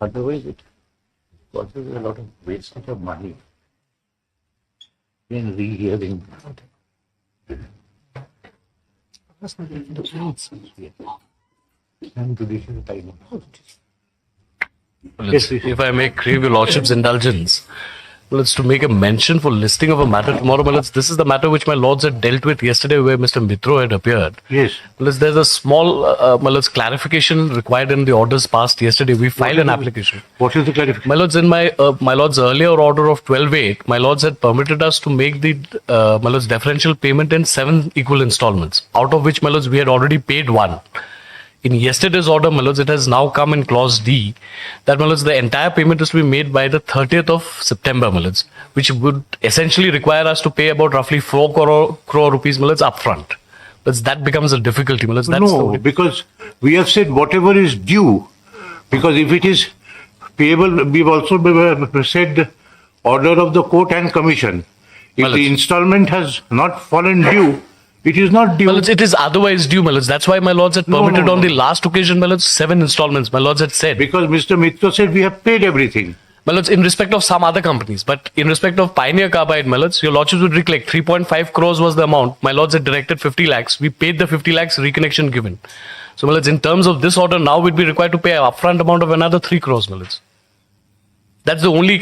Otherwise, it causes a lot of wastage of money in rehearing. And judicial time. Well, Yes, please. if I may crave your lordship's indulgence, well, it's to make a mention for listing of a matter tomorrow. Well, this is the matter which my lords had dealt with yesterday, where Mr. Mitro had appeared. Yes. Well, there's a small clarification required in the orders passed yesterday. We filed an application. What is the clarification? My lords, in my lords' earlier order of 12/8, my lords had permitted us to make the my lords deferential payment in 7 equal installments, out of which my lords we had already paid 1. In yesterday's order, my lords, it has now come in clause D that, my lords, the entire payment is to be made by the 30th of September, my lords, which would essentially require us to pay about roughly 4 crore rupees, my lords, upfront. But that becomes a difficulty, my lords. That's the No, only- because we have said whatever is due, because if it is payable, we've also said order of the court and commission. If Well, the it's- installment has not fallen due, it is not due. My lords, it is otherwise due, my lords. That's why my lords had No, permitted no, on no. the last occasion, my lords, 7 installments. My lords had said. Because Mr. Mitra said we have paid everything. My lords, in respect of some other companies, but in respect of Pioneer Carbide, my lords, your lordships would recollect 3.5 crores was the amount. My lords had directed 50 lakhs. We paid the 50 lakhs reconnection given. So, my lords, in terms of this order, now we'd be required to pay an upfront amount of another 3 crores, my lords. That's the only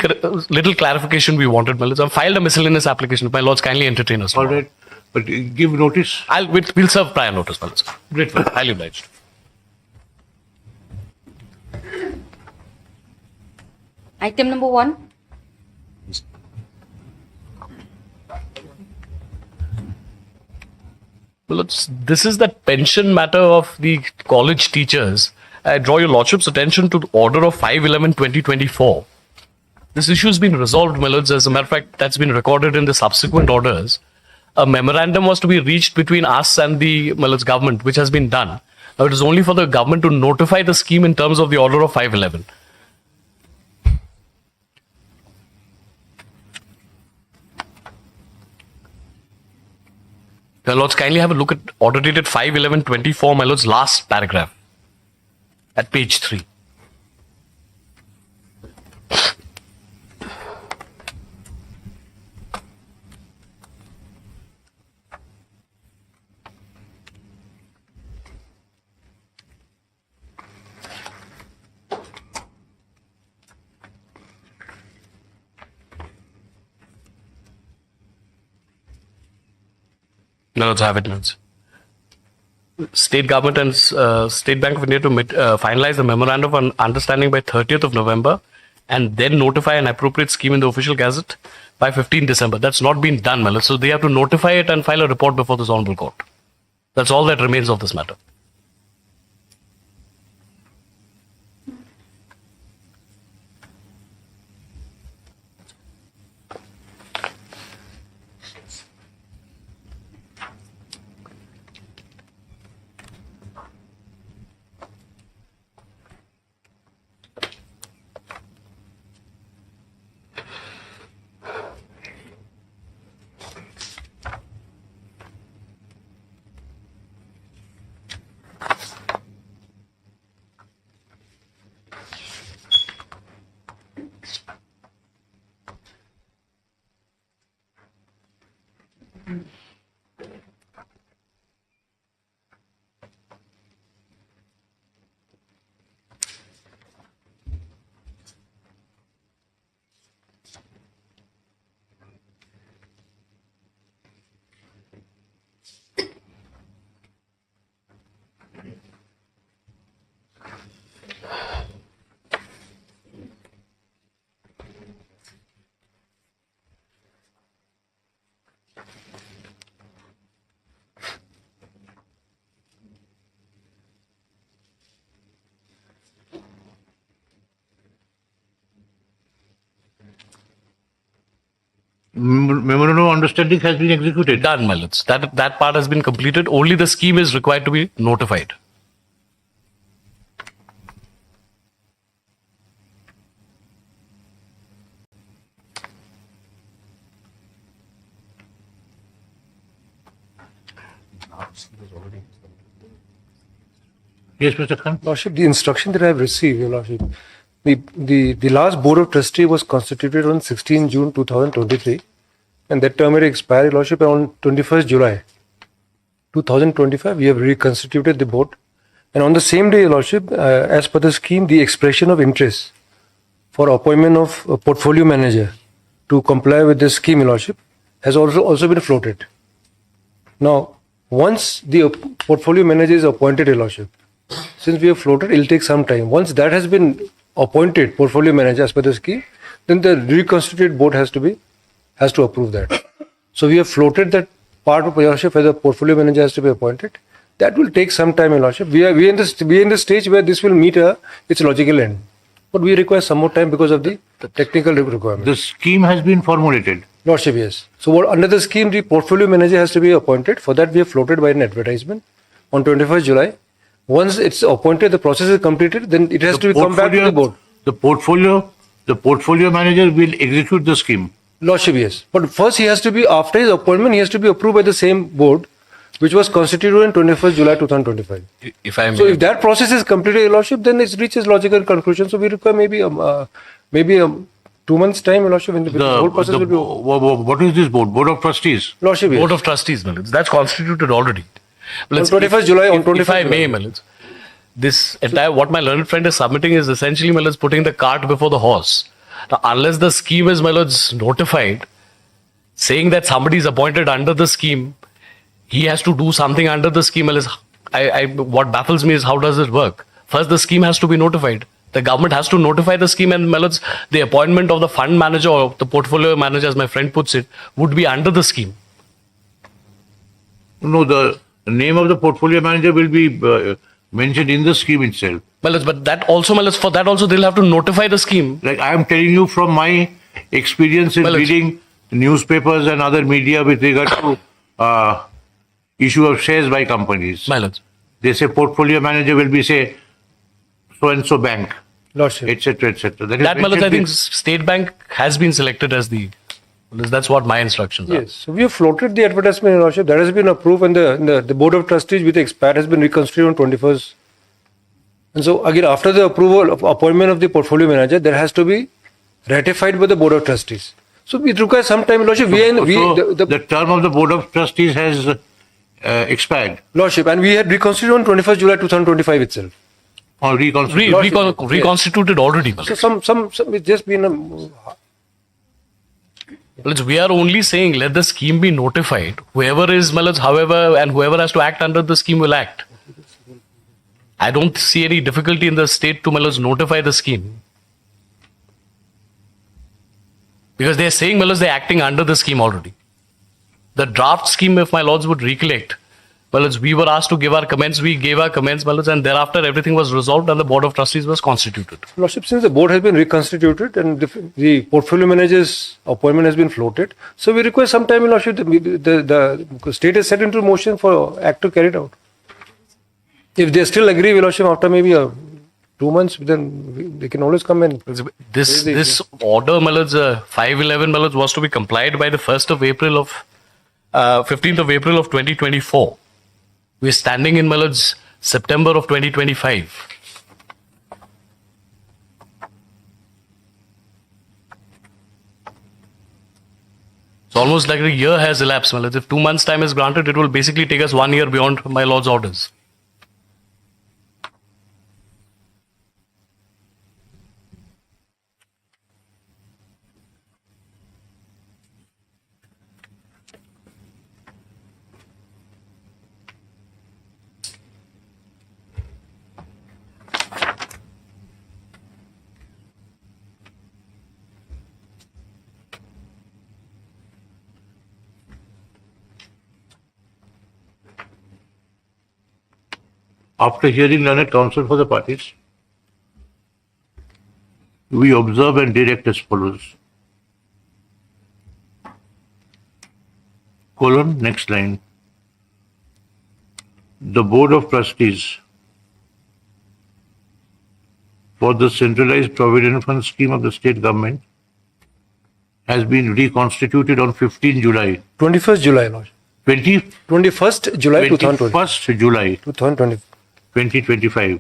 little clarification we wanted, my lords. I filed a miscellaneous application. My lords, kindly entertain us. All right. But give notice. We'll serve prior notice, my lords. Grateful. Highly obliged. Item number 1. Well, this is that pension matter of the college teachers. I draw your lordship's attention to the order of 5/11/2024. This issue has been resolved, my lords. As a matter of fact, that's been recorded in the subsequent orders. A memorandum was to be reached between us and the, my lords, government, which has been done. Now, it is only for the government to notify the scheme in terms of the order of 5/11. My lords, kindly have a look at order dated 5/11/24, my lords, last paragraph at page 3. My lords, have it, my lords. State government and State Bank of India to finalize the memorandum of understanding by 30th of November and then notify an appropriate scheme in the official gazette by 15th December. That's not been done, my lords. So they have to notify it and file a report before this honorable court. That's all that remains of this matter. Memorandum of understanding has been executed. Done, my lords. That part has been completed. Only the scheme is required to be notified. Yes, Mr. Khan. Lordship, the instruction that I have received, Your Lordship, The last Board of Trustee was constituted on 16 June 2023, and that term had expired, Your Lordship, on 21st July 2025. We have reconstituted the board, and on the same day, Your Lordship, as per the scheme, the expression of interest for appointment of a portfolio manager to comply with this scheme, Your Lordship, has also been floated. Now, once the portfolio manager is appointed, Your Lordship, since we have floated, it will take some time. Once that has been appointed, portfolio manager as per the scheme, then the reconstituted board has to approve that. So we have floated that part of, Your Lordship, where the portfolio manager has to be appointed. That will take some time, Your Lordship. We are in the stage where this will meet its logical end. But we require some more time because of the technical requirement. The scheme has been formulated. Lordship, yes. So under the scheme, the portfolio manager has to be appointed. For that, we have floated by an advertisement on 21st July. Once it's appointed, the process is completed, then it has to come back to the board. The portfolio manager will execute the scheme. Lordship, yes. But first he has to be, after his appointment, he has to be approved by the same board, which was constituted on 21st July 2025. If I may. So if that process is completed, Your Lordship, then it reaches logical conclusion. So we require maybe 2 months time, Your Lordship, when the whole process will be over. What is this board? Board of Trustees? Lordship, yes. Board of Trustees, Milits. That's constituted already. On 21st July, on 21st If I July. may, Milits, this entire, what my learned friend is submitting is essentially, Milits, putting the cart before the horse. Now, unless the scheme is, Milits, notified, saying that somebody is appointed under the scheme, he has to do something under the scheme. What baffles me is how does it work? First, the scheme has to be notified. The government has to notify the scheme, and the appointment of the fund manager or the portfolio manager, as my friend puts it, would be under the scheme. No, the name of the portfolio manager will be mentioned in the scheme itself. But that also, for that also, they'll have to notify the scheme. Like I am telling you from my experience in reading newspapers and other media with regard to issue of shares by companies. They say portfolio manager will be, say, so-and-so bank, Lordship, etc., etc. That, I think State Bank has been selected as the... That's what my instructions are. Yes, so we have floated the advertisement, Your Lordship. That has been approved, and the Board of Trustees with expired has been reconstituted on 21st. And so again, after the approval of appointment of the portfolio manager, that has to be ratified by the Board of Trustees. So it requires some time, Lordship. The term of the Board of Trustees has expired. Lordship, and we had reconstituted on 21st July 2025 itself. Or reconstituted. Reconstituted already. So it's just been We are only saying let the scheme be notified. Whoever is, however, and whoever has to act under the scheme will act. I don't see any difficulty in the state to notify the scheme. Because they are saying they are acting under the scheme already. The draft scheme, if my lords would recollect, we were asked to give our comments, we gave our comments, and thereafter everything was resolved and the Board of Trustees was constituted. Lordship, since the board has been reconstituted and the portfolio manager's appointment has been floated, so we request some time, Lordship. The state is set into motion for act to carry it out. If they still agree, Lordship, after maybe 2 months, then they can always come in. This order, 511, was to be complied by the 15th of April of 2024. We're standing in September of 2025. It's almost like a year has elapsed. If 2 months' time is granted, it will basically take us 1 year beyond my lord's orders. After hearing learned counsel for the parties, we observe and direct as follows. Next line. The Board of Trustees for the Centralized Provident Fund Scheme of the State Government has been reconstituted on 15 July. 21st July, Lordship. 21st July 2020. 21st July 2020. 2025.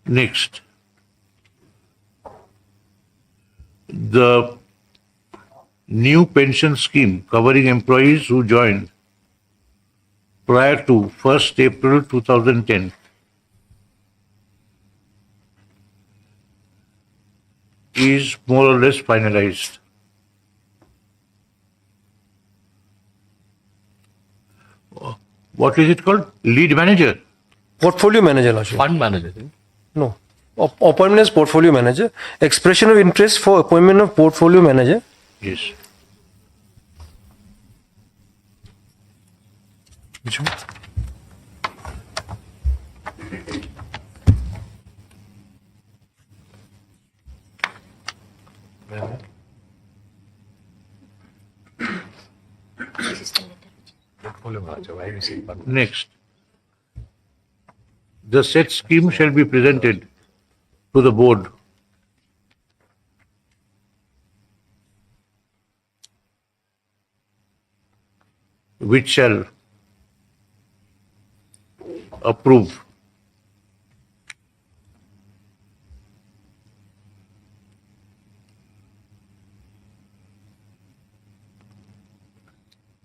Next, the new pension scheme covering employees who joined prior to 1st April 2010 is more or less finalized. What is it called? Lead manager? Portfolio manager, Lordship. Fund manager. I think. No. Appointment as portfolio manager. Expression of interest for appointment of portfolio manager. Yes. Which one? Next, the said scheme shall be presented to the board which shall approve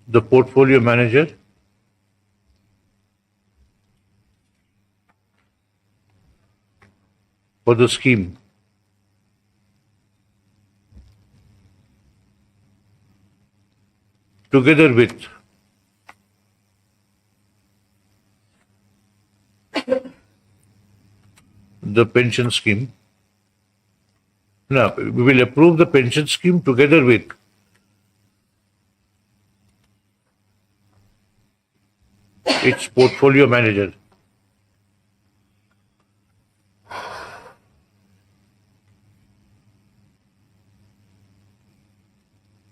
the portfolio manager for the scheme together with the pension scheme. Now, we will approve the pension scheme together with its portfolio manager.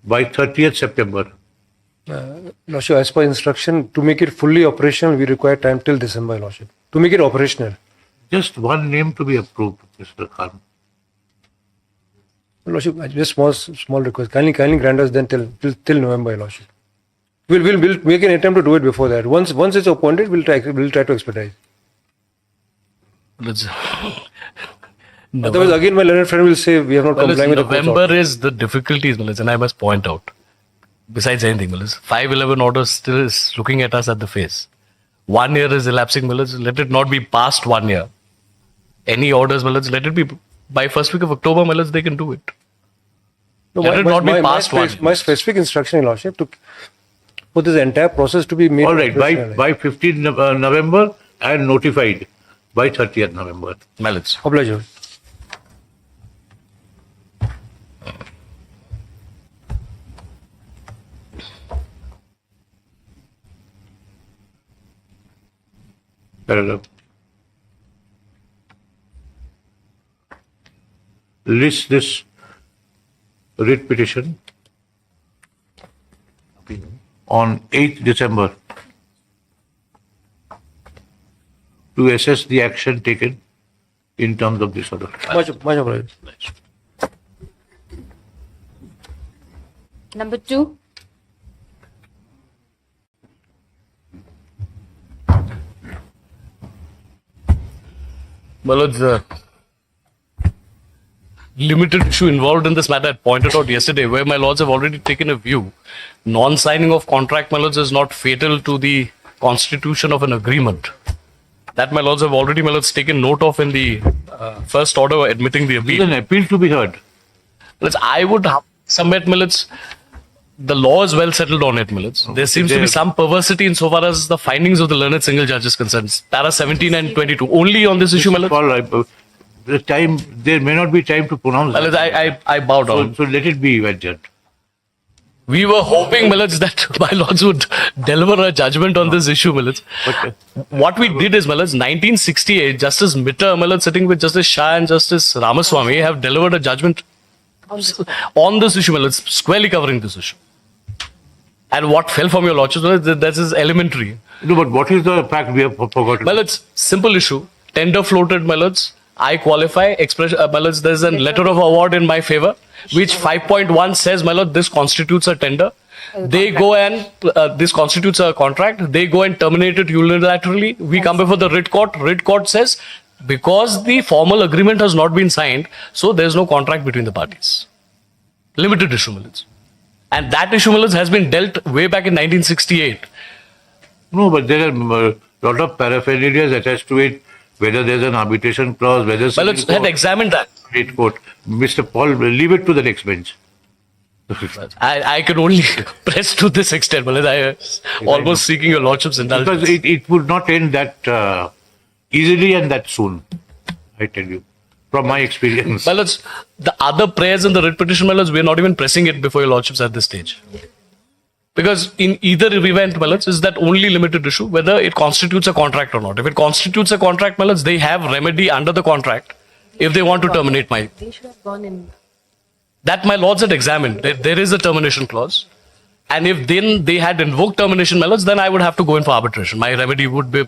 By 30th September. Lordship, as per instruction, to make it fully operational, we require time till December, Lordship. To make it operational. Just one name to be approved, Mr. Khan. Lordship, just small request. Kindly grant us then till November, Lordship. We'll make an attempt to do it before that. Once it's appointed, we'll try to expedite. Let's. Otherwise, again, my learned friend will say we have not complied with the court's November order. is the difficulties, Melez, and I must point out. Besides anything, Melez, 511 orders still is looking at us at the face. 1 year is elapsing, Melez. Let it not be past 1 year. Any orders, Melez, let it be by first week of October, Melez, they can do it. No, Let it not be past my specific instruction, Your Lordship, for this entire process to be made. All right, by 15th November and notified by 30th November. Melez. Oblige. Paragraph. List this writ petition on 8th December to assess the action taken in terms of this order. Much obliged. Number 2. Well, the limited issue involved in this matter I pointed out yesterday, where my lords have already taken a view. Non-signing of contract, my lords, is not fatal to the constitution of an agreement. That my lords have already, my lords, taken note of in the first order admitting the There is appeal. an appeal to be heard. I would submit, Millets, the law is well settled on it, Millets. There seems to be some perversity insofar as the findings of the learned single judge is concerned. Para 17 and 22. Only on this issue, Millets. Paul, the time, there may not be time to pronounce Millets, that. I bow down. So let it be adjourned. We were hoping, Millets, that my lords would deliver a judgment on this issue, Millets. But What we did is, Millets, 1968, Justice Mitter, Millets, sitting with Justice Shah and Justice Ramaswamy, have delivered a judgment on this issue, Millets, squarely covering this issue. And what fell from your lordship, that is elementary. no, but what is the fact we have forgotten? My lords, simple issue. Tender floated, my lords. I qualify. Expression, my lords, there's a letter of award in my favor, which 5.1 says, my lord, this constitutes a tender. They go and, this constitutes a contract. They go and terminate it unilaterally. We come before the writ court. Writ court says, because the formal agreement has not been signed, so there is no contract between the parties. Limited issue, my lords. And that issue, my lords, has been dealt way back in 1968. No, but there are a lot of paraphernalias attached to it, whether there's an arbitration clause, whether... My lords had examined that. State court. Mr. Paul, leave it to the next bench. I can only press to this extent, my lords. I was almost seeking your lordship's indulgence. Because it would not end that easily and that soon, I tell you, from my experience. My lords, the other prayers in the writ petition, my lords, we're not even pressing it before your lordships at this stage. Because in either event, my lords, is that only limited issue, whether it constitutes a contract or not. If it constitutes a contract, my lords, they have remedy under the contract if they want to terminate my... They should have gone in. That my lords had examined. There is a termination clause. And if then they had invoked termination, my lords, then I would have to go in for arbitration. My remedy would be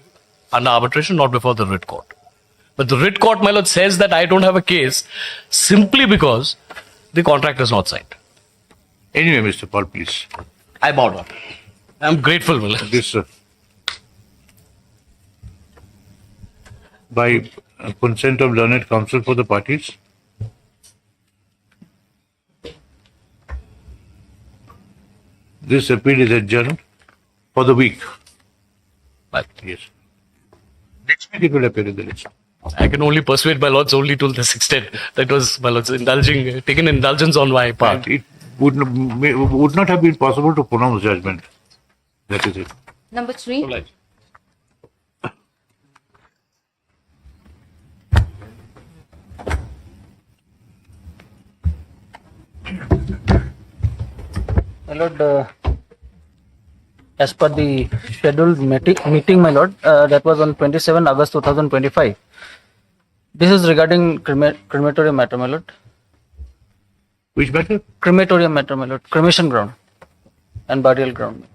under arbitration, not before the writ court. But the writ court, my lord, says that I don't have a case simply because the contract is not signed. Anyway, Mr. Paul, please. I bow down. I'm grateful, my lord. This, by consent of learned counsel for the parties, this appeal is adjourned for the week. But Yes. Next week it will appear in the list. I can only persuade my lords only to this extent. That was my lords taken indulgence on my part. And it would not have been possible to pronounce judgment. That is it. Number 3. My lord, as per the scheduled meeting, my lord, that was on 27 August 2025. This is regarding crematorium matter, my lord. Which matter? Crematorium matter, my lord. Cremation ground and burial ground.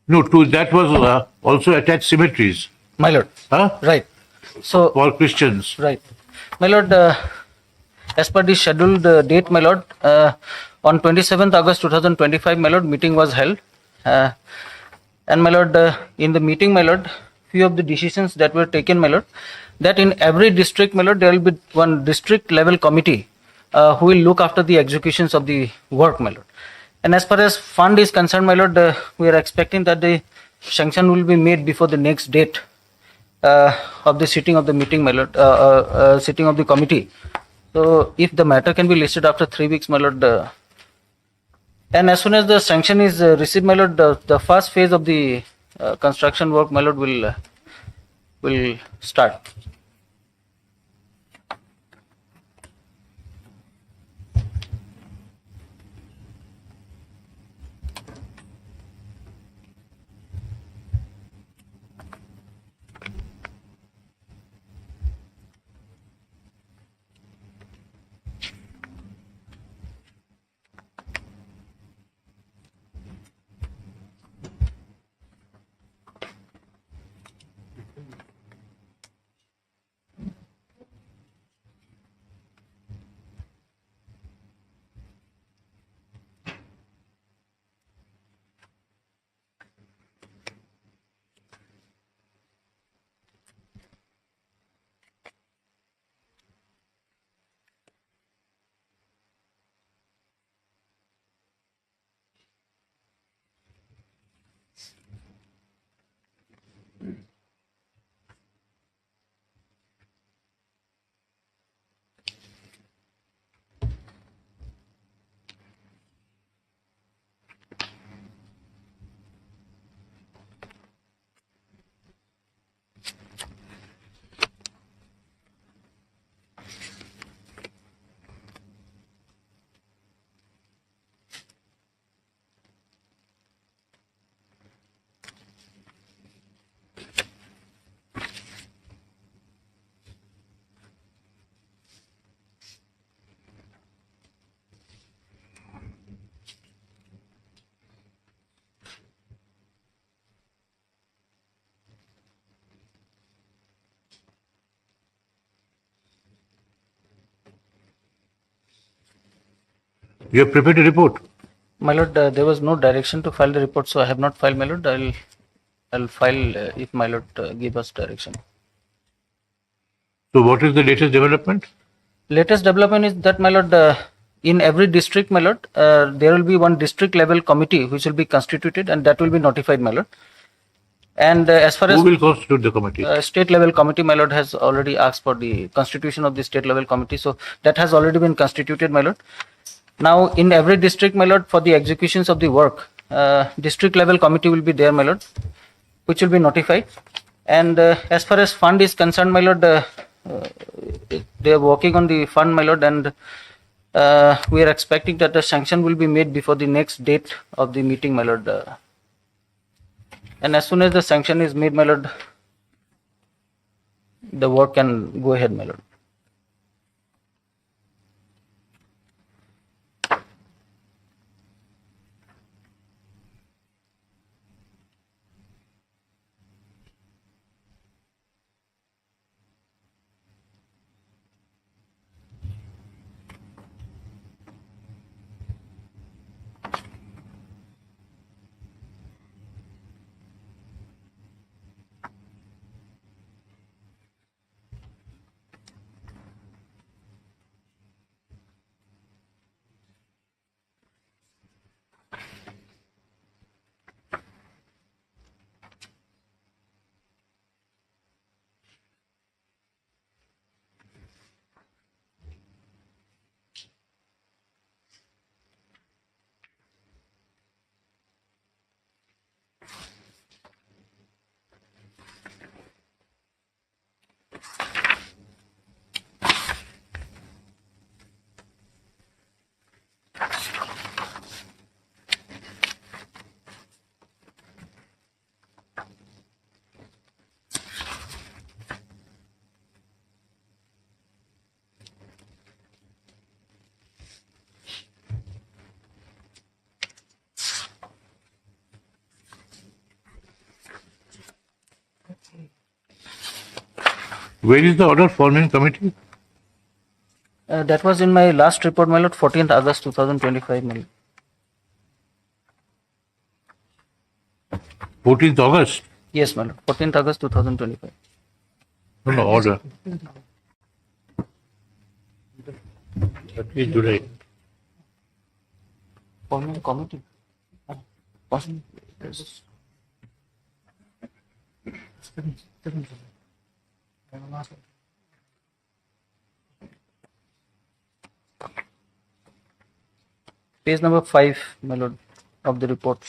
No, to that was also attached cemeteries. My lord. Huh? Right. So, For Christians. right. My lord, as per the scheduled date, my lord, on 27th August 2025, my lord, meeting was held. And my lord, in the meeting, my lord, few of the decisions that were taken, my lord, that in every district, my lord, there will be one district level committee who will look after the executions of the work, my lord. And as far as fund is concerned, my lord, we are expecting that the sanction will be made before the next date of the sitting of the meeting, my lord, sitting of the committee. So if the matter can be listed after 3 weeks, my lord, and as soon as the sanction is received, my lord, the first phase of the construction work, my lord, will start. You have prepared a report. My lord, there was no direction to file the report, so I have not filed, my lord. I'll file if my lord give us direction. So what is the latest development? Latest development is that, my lord, in every district, my lord, there will be one district level committee which will be constituted, and that will be notified, my lord. And as far Who as will constitute the committee? state level committee, my lord, has already asked for the constitution of the state level committee, so that has already been constituted, my lord. Now, in every district, my lord, for the executions of the work, district level committee will be there, my lord, which will be notified. And as far as fund is concerned, my lord, they are working on the fund, my lord, and we are expecting that the sanction will be made before the next date of the meeting, my lord. And as soon as the sanction is made, my lord, the work can go ahead, my lord. Where is the order forming committee? That was in my last report, my lord, 14th August 2025, my lord. 14th August? Yes, my lord, 14th August 2025. No, no, order. That is July. Forming committee. Page number 5, my lord, of the report.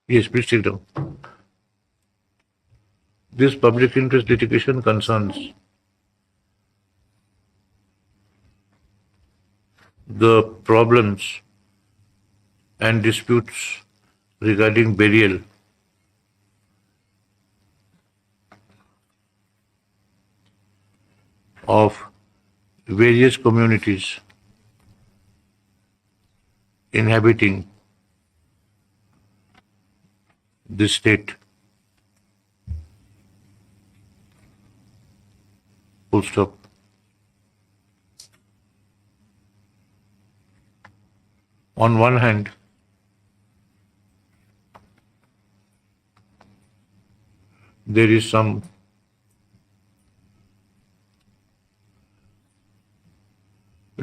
Yes, please take down. This public interest litigation concerns the problems and disputes regarding burial of various communities inhabiting this state. Full stop. On one hand, there is some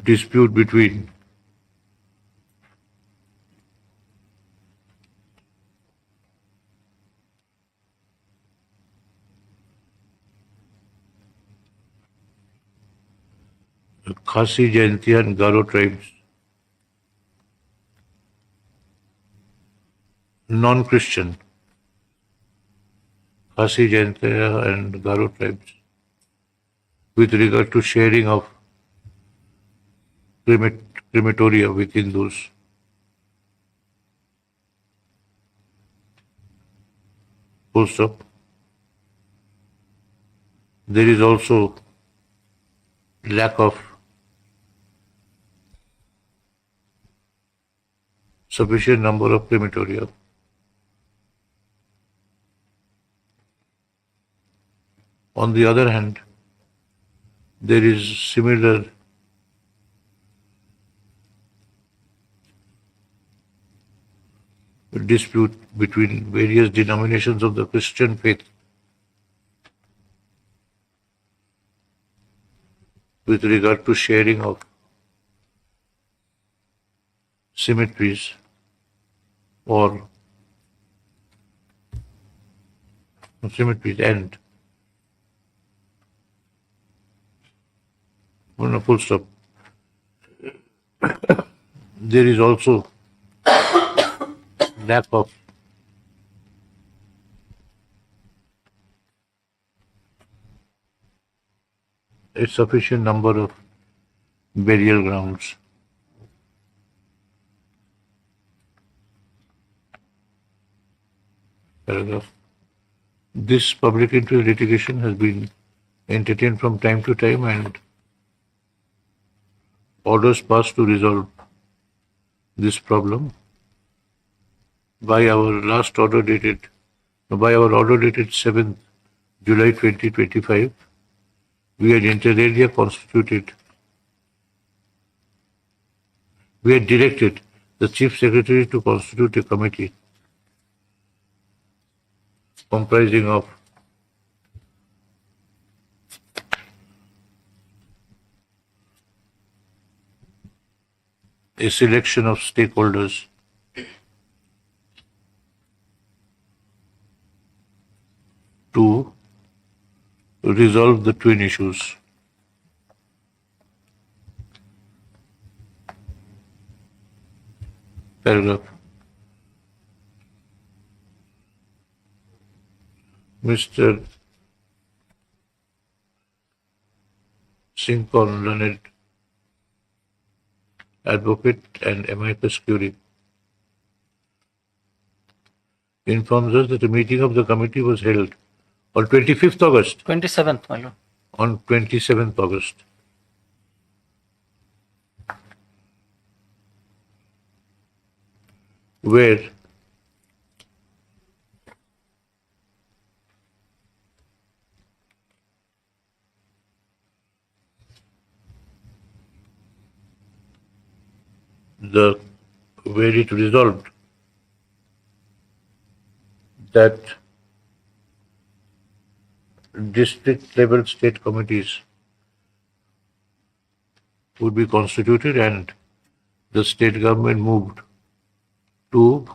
dispute between Khasi, Jaintia and Garo tribes, non-Christian, Khasi, Jaintia and Garo tribes, with regard to sharing of crematoria with Hindus. Full stop. There is also lack of sufficient number of crematoria. On the other hand, there is similar dispute between various denominations of the Christian faith with regard to sharing of cemeteries or cemeteries and on a full stop. There is also lack of a sufficient number of burial grounds. Paragraph. This public interest litigation has been entertained from time to time and orders passed to resolve this problem. By our order dated 7th July 2025, we had directed the Chief Secretary to constitute a committee comprising of a selection of stakeholders to resolve the twin issues. Paragraph. Mr. Singh Learned advocate and amicus curiae informs us that a meeting of the committee was held on 25th August. 27th, my lord. On 27th August. Where it resolved that district level state committees would be constituted and the state government moved to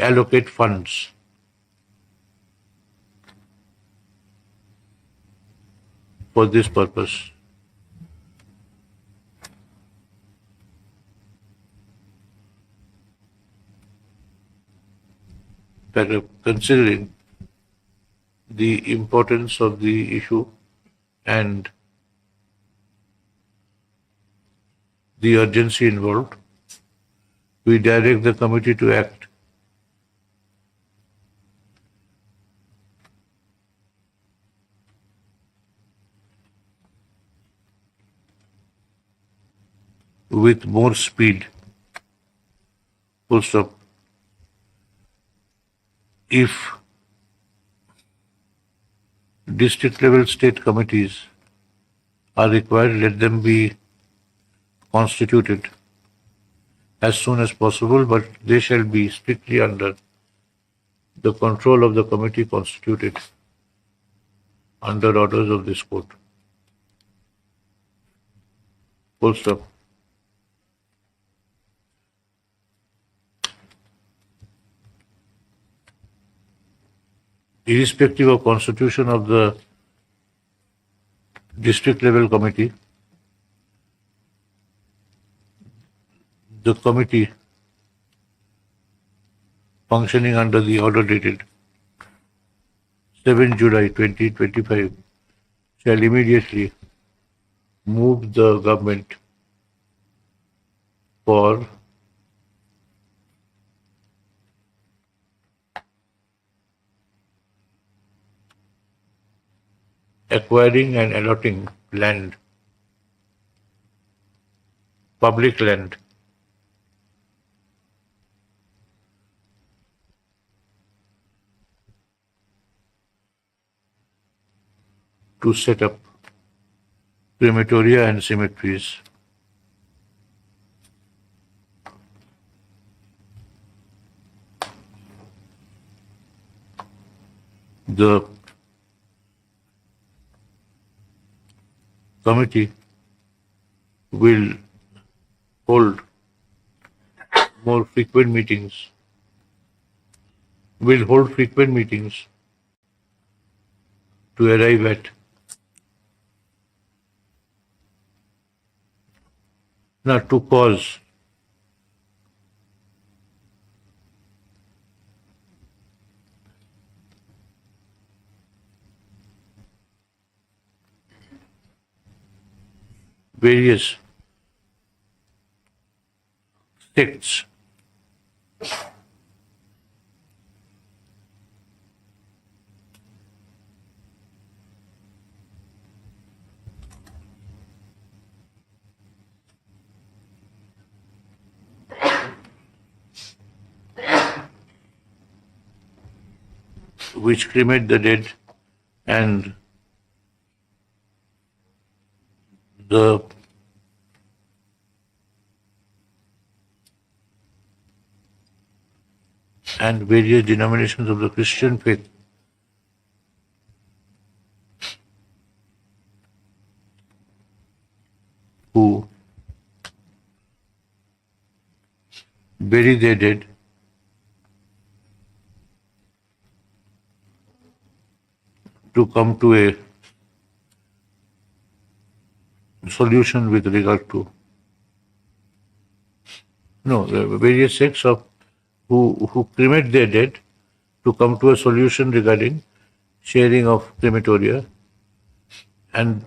allocate funds for this purpose. considering the importance of the issue and the urgency involved, we direct the committee to act with more speed. Full stop. If district level state committees are required, let them be constituted as soon as possible, but they shall be strictly under the control of the committee constituted under orders of this court. Full stop. Irrespective of constitution of the district level committee, the committee functioning under the order dated 7 July 2025 shall immediately move the government for acquiring and allotting land, public land, to set up crematoria and cemeteries. The committee will hold more frequent meetings, to arrive at not to cause various sects which cremate the dead and the various denominations of the Christian faith who bury their dead to come to a solution with regard to the various sects of who cremate their dead to come to a solution regarding sharing of crematoria, and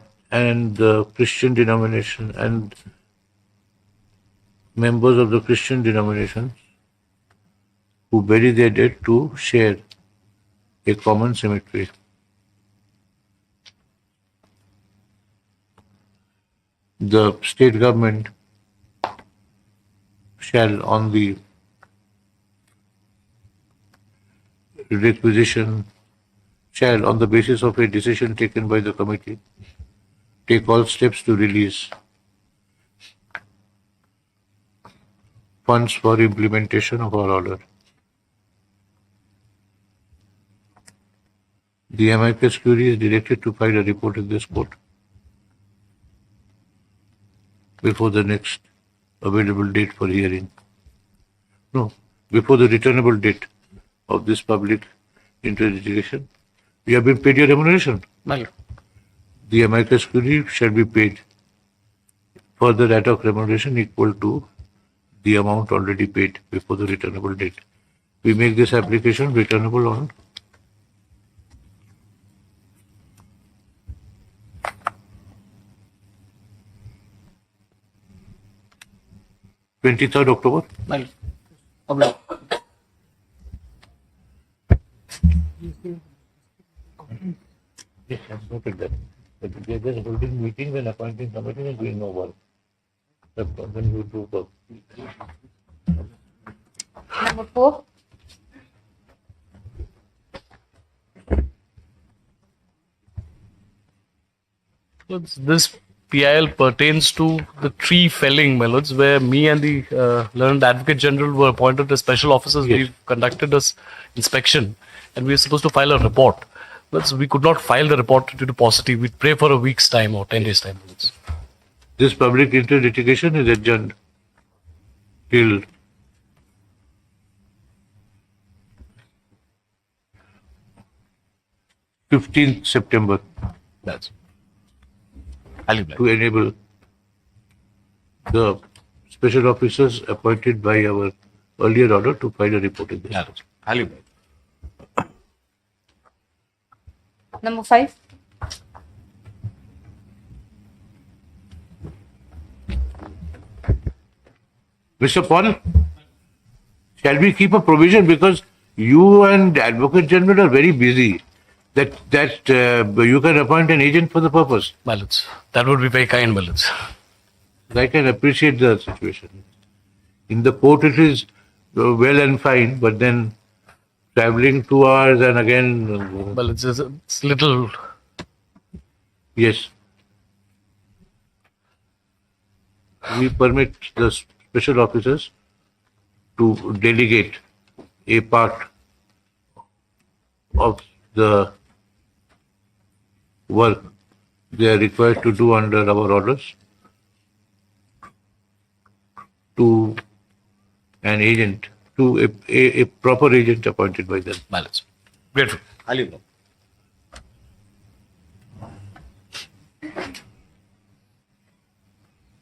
the Christian denomination and members of the Christian denominations who bury their dead to share a common cemetery. The state government shall, on the requisition, shall, on the basis of a decision taken by the committee, take all steps to release funds for implementation of our order. The amicus curiae is directed to file a report in this court before the next available date for hearing. Before the returnable date of this public interrogation. You have been paid your remuneration. My lord. The amicus curiae shall be paid further ad hoc remuneration equal to the amount already paid before the returnable date. we make this application returnable on 23rd October. My lord. Yes, I've noted that. But we are just holding meetings and appointing committees and doing no work. Then you do work. Number 4. This PIL pertains to the tree felling, my lords, where me and the learned Advocate General were appointed as special officers. Yes. We conducted this inspection and we were supposed to file a report. But we could not file the report due to paucity. We'd pray for a week's time or 10 days' time. This public interest litigation is adjourned till 15th September That's valuable. to enable the special officers appointed by our earlier order to file a report in this. Yeah, valuable. Number 5. Mr. Paul, shall we keep a provision because you and Advocate General are very busy that you can appoint an agent for the purpose? My lords, that would be very kind, my lords. I can appreciate the situation. In the court it is well and fine, but then traveling 2 hours and again, Well, it's little. yes. We permit the special officers to delegate a part of the work they are required to do under our orders to an agent, to a proper agent appointed by them. My lords. Grateful. Valuable.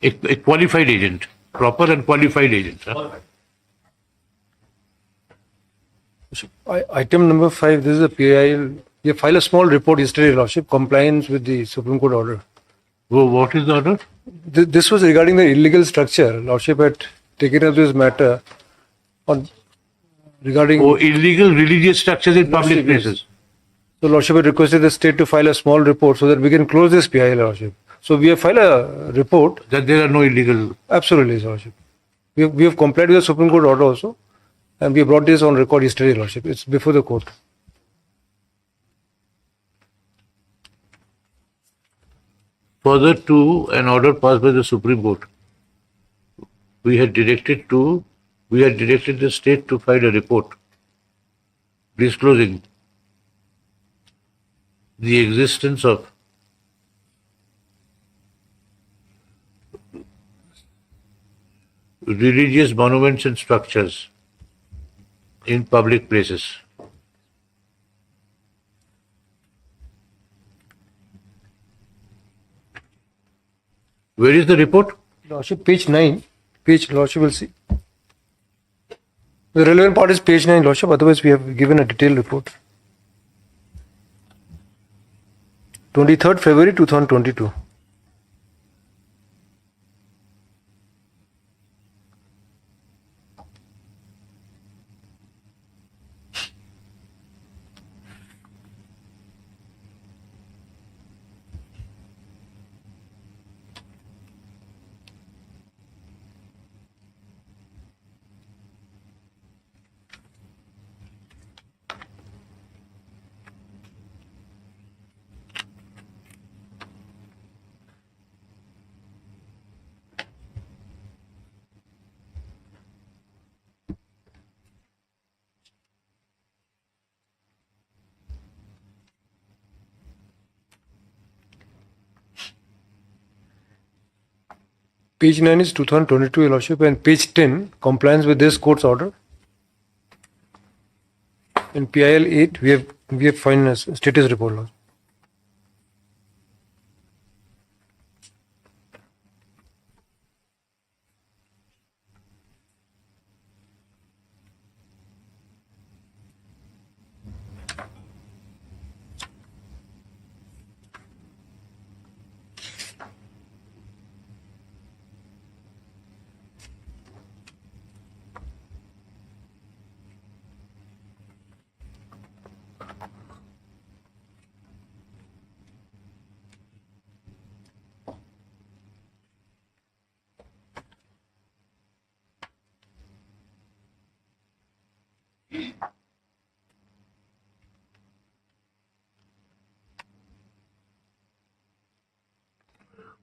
A qualified agent, proper and qualified agent. Huh? Item number 5, this is a PIL. We filed a small report yesterday, Your Lordship, compliance with the Supreme Court order. What is the order? This was regarding the illegal structure. Lordship had taken up this matter on regarding. Oh, illegal religious structures in public Lordship, yes. places. So Lordship had requested the state to file a small report so that we can close this PIL, Lordship. So we have filed a report. That there are no illegal. Absolutely, Lordship. We have complied with the Supreme Court order also, and we brought this on record yesterday, Lordship. It's before the court. Further to an order passed by the Supreme Court, we had directed the state to file a report disclosing the existence of religious monuments and structures in public places. Where is the report? Lordship, page 9. Lordship will see. The relevant part is page 9, Lordship. Otherwise, we have given a detailed report. 23rd February 2022. Page 9 is 2022, Your Lordship, and page 10, compliance with this court's order. In PIL 8, we have found a status report, Lordship.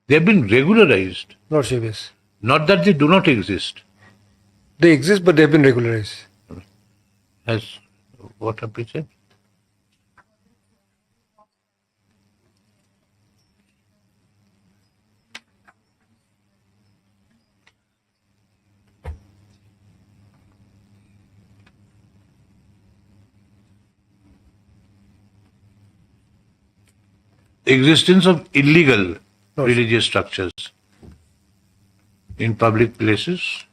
They've been regularized. Lordship, yes. Not that they do not exist. They exist, but they've been regularized. As what have been said? Existence of illegal religious structures in public places.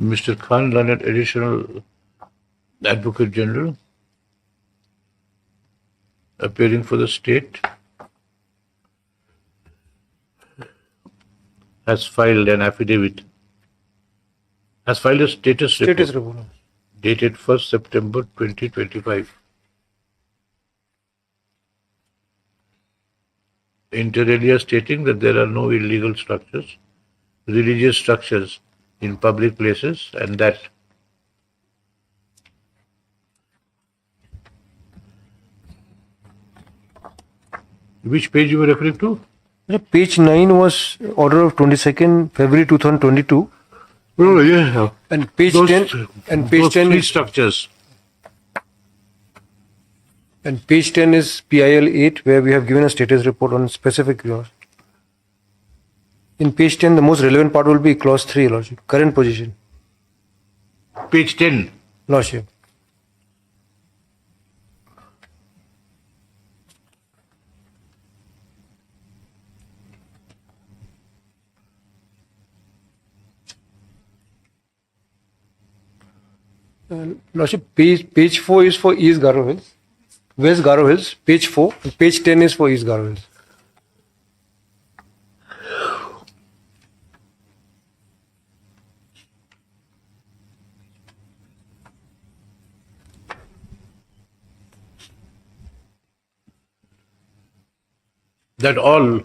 Mr. Khan, learned additional Advocate General, appearing for the state, has filed an affidavit, has filed a status report Status report. dated 1st September 2025. Inter alia stating that there are no illegal structures, religious structures in public places, and that which page you were referring to? Page 9 was order of 22nd February 2022. Oh, yeah. And page Those 10 and page 10 three is, structures. and page 10 is PIL 8, where we have given a status report on specific clause. In page 10, the most relevant part will be clause 3, Lordship. Current position. Page 10. Lordship. Lordship, page 4 is for East Garo Hills, West Garo Hills, page 4, and page 10 is for East Garo Hills. That all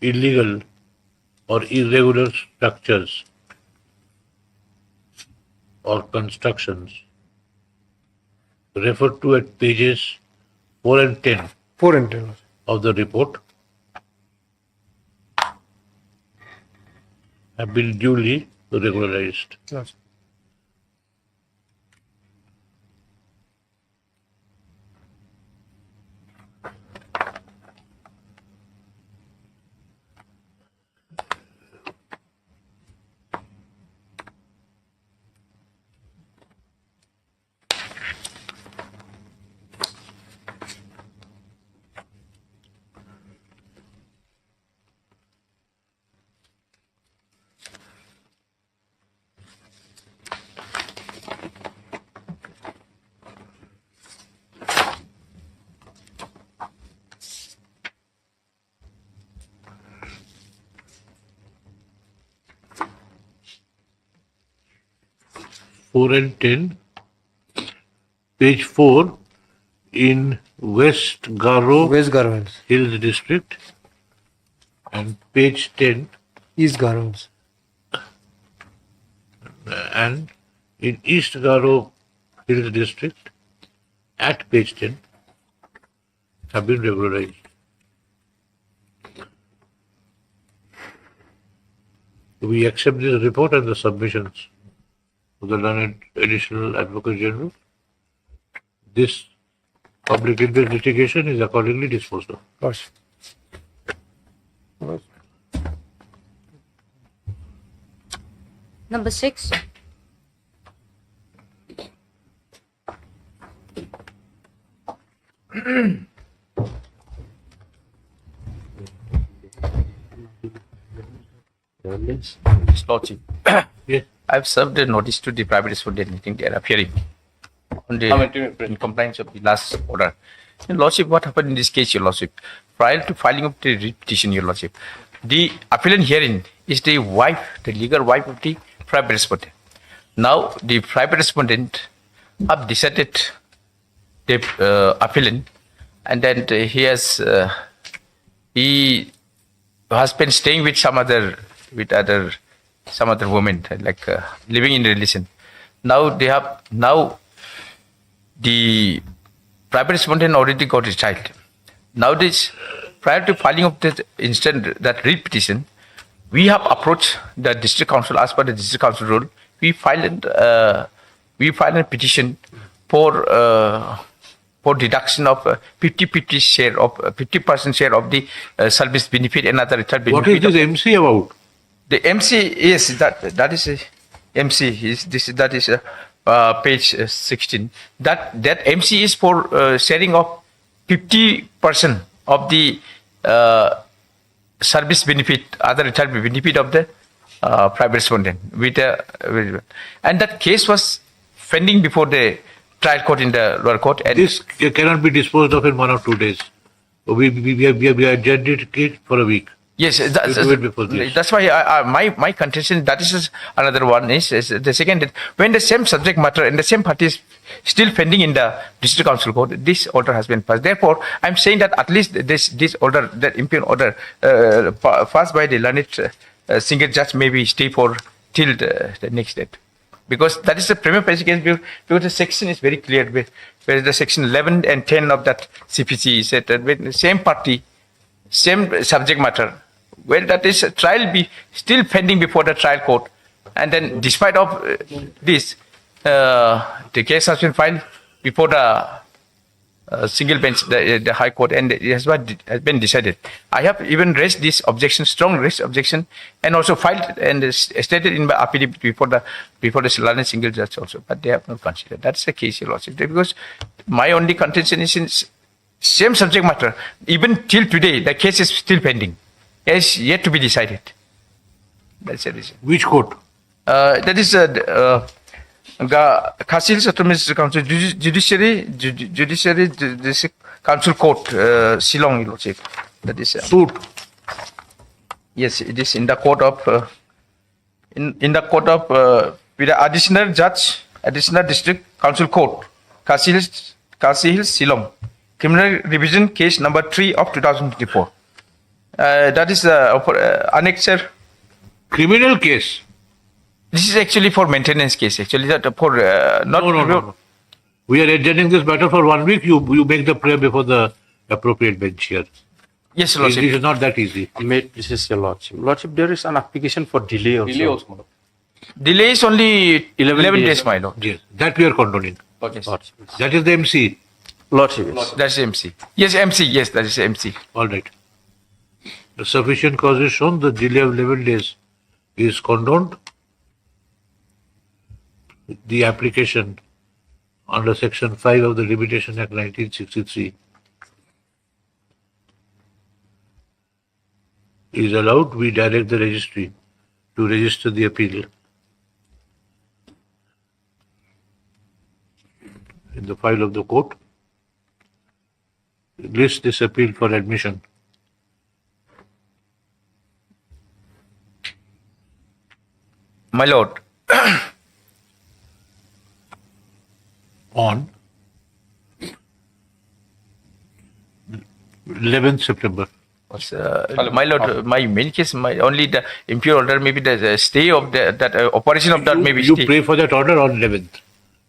illegal or irregular structures or constructions referred to at pages 4 and 10 4 and 10. of the report have been duly regularized. Lordship. Four and 10, page 4 in West Garo West Garo Hills, Hills district, and page 10 East Garo Hills. and in East Garo Hills district at page 10 have been regularized. We accept this report and the submissions of the learned additional Advocate General. This public interest litigation is accordingly disposed of. Lordship. Number 6. His Lordship, Yes. I've served a notice to the private respondent in their appearing on the, in compliance of the last order. Your Lordship, what happened in this case, Your Lordship? Prior to filing of the writ petition, Your Lordship, the appellant herein is the wife, the legal wife of the private respondent. Now, the private respondent have decided the appellant, and then he husband staying with some other woman, like living in relation. Now the private respondent already got a child. Now this, prior to filing of the that writ petition, we have approached the district council as per the district council rule. We filed a petition for deduction of 50% share of the service benefit and other return benefit. What is this MC about? The MC is that is a MC. That is page 16. That MC is for sharing of 50% of the service benefit, other return benefit of the private respondent. And that case was pending before the trial court in the lower court. And This cannot be disposed of in 1 or 2 days. We adjourned it for a week. yes, that's why my contention, that is another one, is the second, when the same subject matter and the same party is still pending in the district council court, this order has been passed. Therefore, I'm saying that at least this order, that impugn order passed by the learned single judge, maybe stay for till the next date. Because that is the prima facie case, because the section is very clear, where the section 11 and 10 of that CPC said that when the same party, same subject matter, well, that is a trial be still pending before the trial court, and then despite of this, the case has been filed before the single bench, the High Court, and it has been decided. I have even raised this objection, strong raised objection, and also filed and stated in my affidavit before the learned single judge also, but they have not considered. That's the case, Your Lordship, because my only contention is in same subject matter. Even till today, the case is still pending. It is yet to be decided. That's the reason. Which court? That is Khasi Settlements Council, Judiciary Council Court, Shillong, Your Lordship. That is Suit. Yes, it is in the court of in the court of with the additional judge, additional district council court, Khasi Hills, Shillong. Criminal Revision Case number 3 of 2024. That is annexure. Criminal case. This is actually for maintenance case. Actually, that for not. No. We are adjourning this matter for 1 week. You make the prayer before the appropriate bench here. Yes, This Lordship. is not that easy. This is your Lordship. Lordship, there is an application for delay also. Delay is only 11 days, my lord. Yes, that we are condoning. Yes. That is the MC. Lordship, yes. That's MC. Yes, MC. Yes, that is MC. All right. The sufficient cause is shown. The delay of 11 days is condoned. The application under Section 5 of the Limitation Act 1963 is allowed. We direct the registry to register the appeal in the file of the court. List this appeal for admission. My lord. On 11th September. My lord, my main case, only the impure order, maybe the stay of that operation of that, maybe You stay. pray for that order on 11th.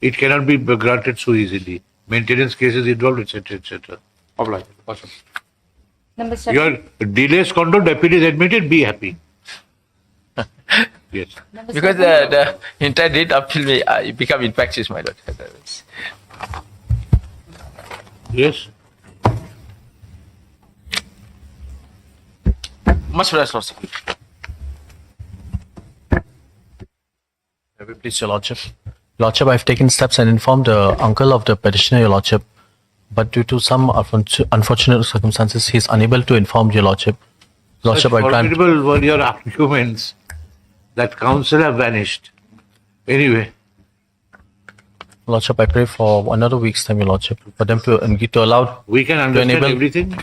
It cannot be granted so easily. Maintenance cases involved, etc., etc. Obliged. Number 7. Your delays condoned, appeal is admitted, be happy. Yes. Number Because 7. the entire date appeal may become infectious, my lord. Yes. Much less Lordship. Please, Your Lordship. Lordship, I've taken steps and informed the uncle of the petitioner, Your Lordship, but due to some unfortunate circumstances, he is unable to inform Your Lordship. Lordship, I grant. Formidable were your arguments that counsel have vanished. Anyway, Lordship, I pray for another week's time, Your Lordship, for them to allow. we can understand enable- everything.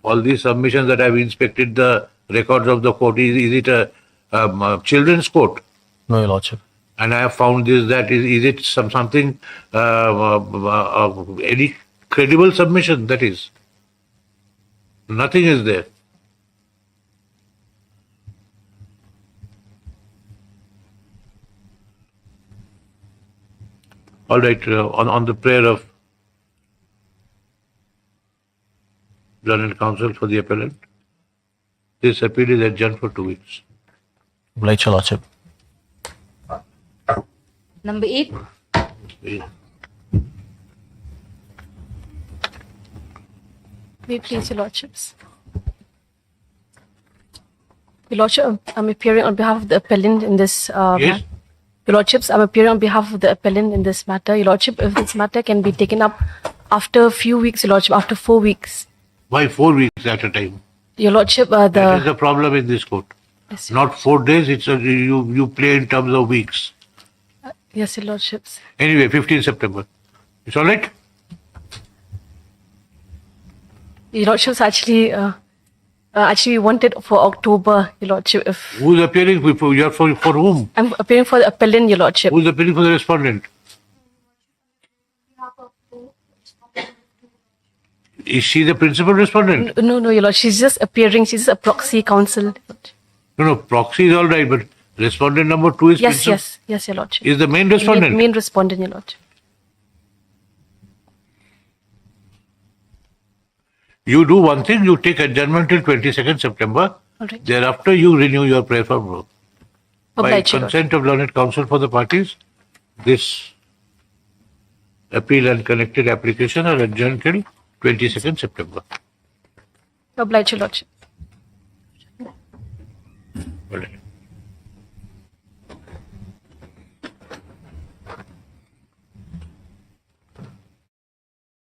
All these submissions that I've inspected the records of the court, is it a children's court? No, Your Lordship. And I have found this, that is it something, any credible submission, that is? Nothing is there. All right, on the prayer of Learned Counsel for the appellant, this appeal is adjourned for 2 weeks. Obliged, Your Lordship. Number 8. May it please, Your Lordships. Your Lordship, I'm appearing on behalf of the appellant in this Yes? Your Lordships, I'm appearing on behalf of the appellant in this matter. Your Lordship, if this matter can be taken up after a few weeks, Your Lordship, after 4 weeks. Why 4 weeks at a time? Your Lordship, That is the the problem in this court. yes, Not 4 days, you play in terms of weeks. yes, Your Lordships. Anyway, 15 September. It's all right? Your Lordships actually wanted for October, Your Lordship. If Who's appearing before? You are for whom? I'm appearing for the appellant, Your Lordship. Who's appearing for the respondent? Is she the principal respondent? No, Your Lord, she's just appearing. She's just a proxy counsel. No, proxy is all right, but respondent number 2 is Yes, principal. yes, Your Lordship. Is the main respondent? Main respondent, Your Lordship. You do one thing, you take adjournment till 22nd September. All right. Thereafter, you renew your prayer for vote. By Obliged, Your Lordship. consent of learned counsel for the parties, this appeal and connected application are adjourned till 22nd September. Obliged, Your Lordship. All right.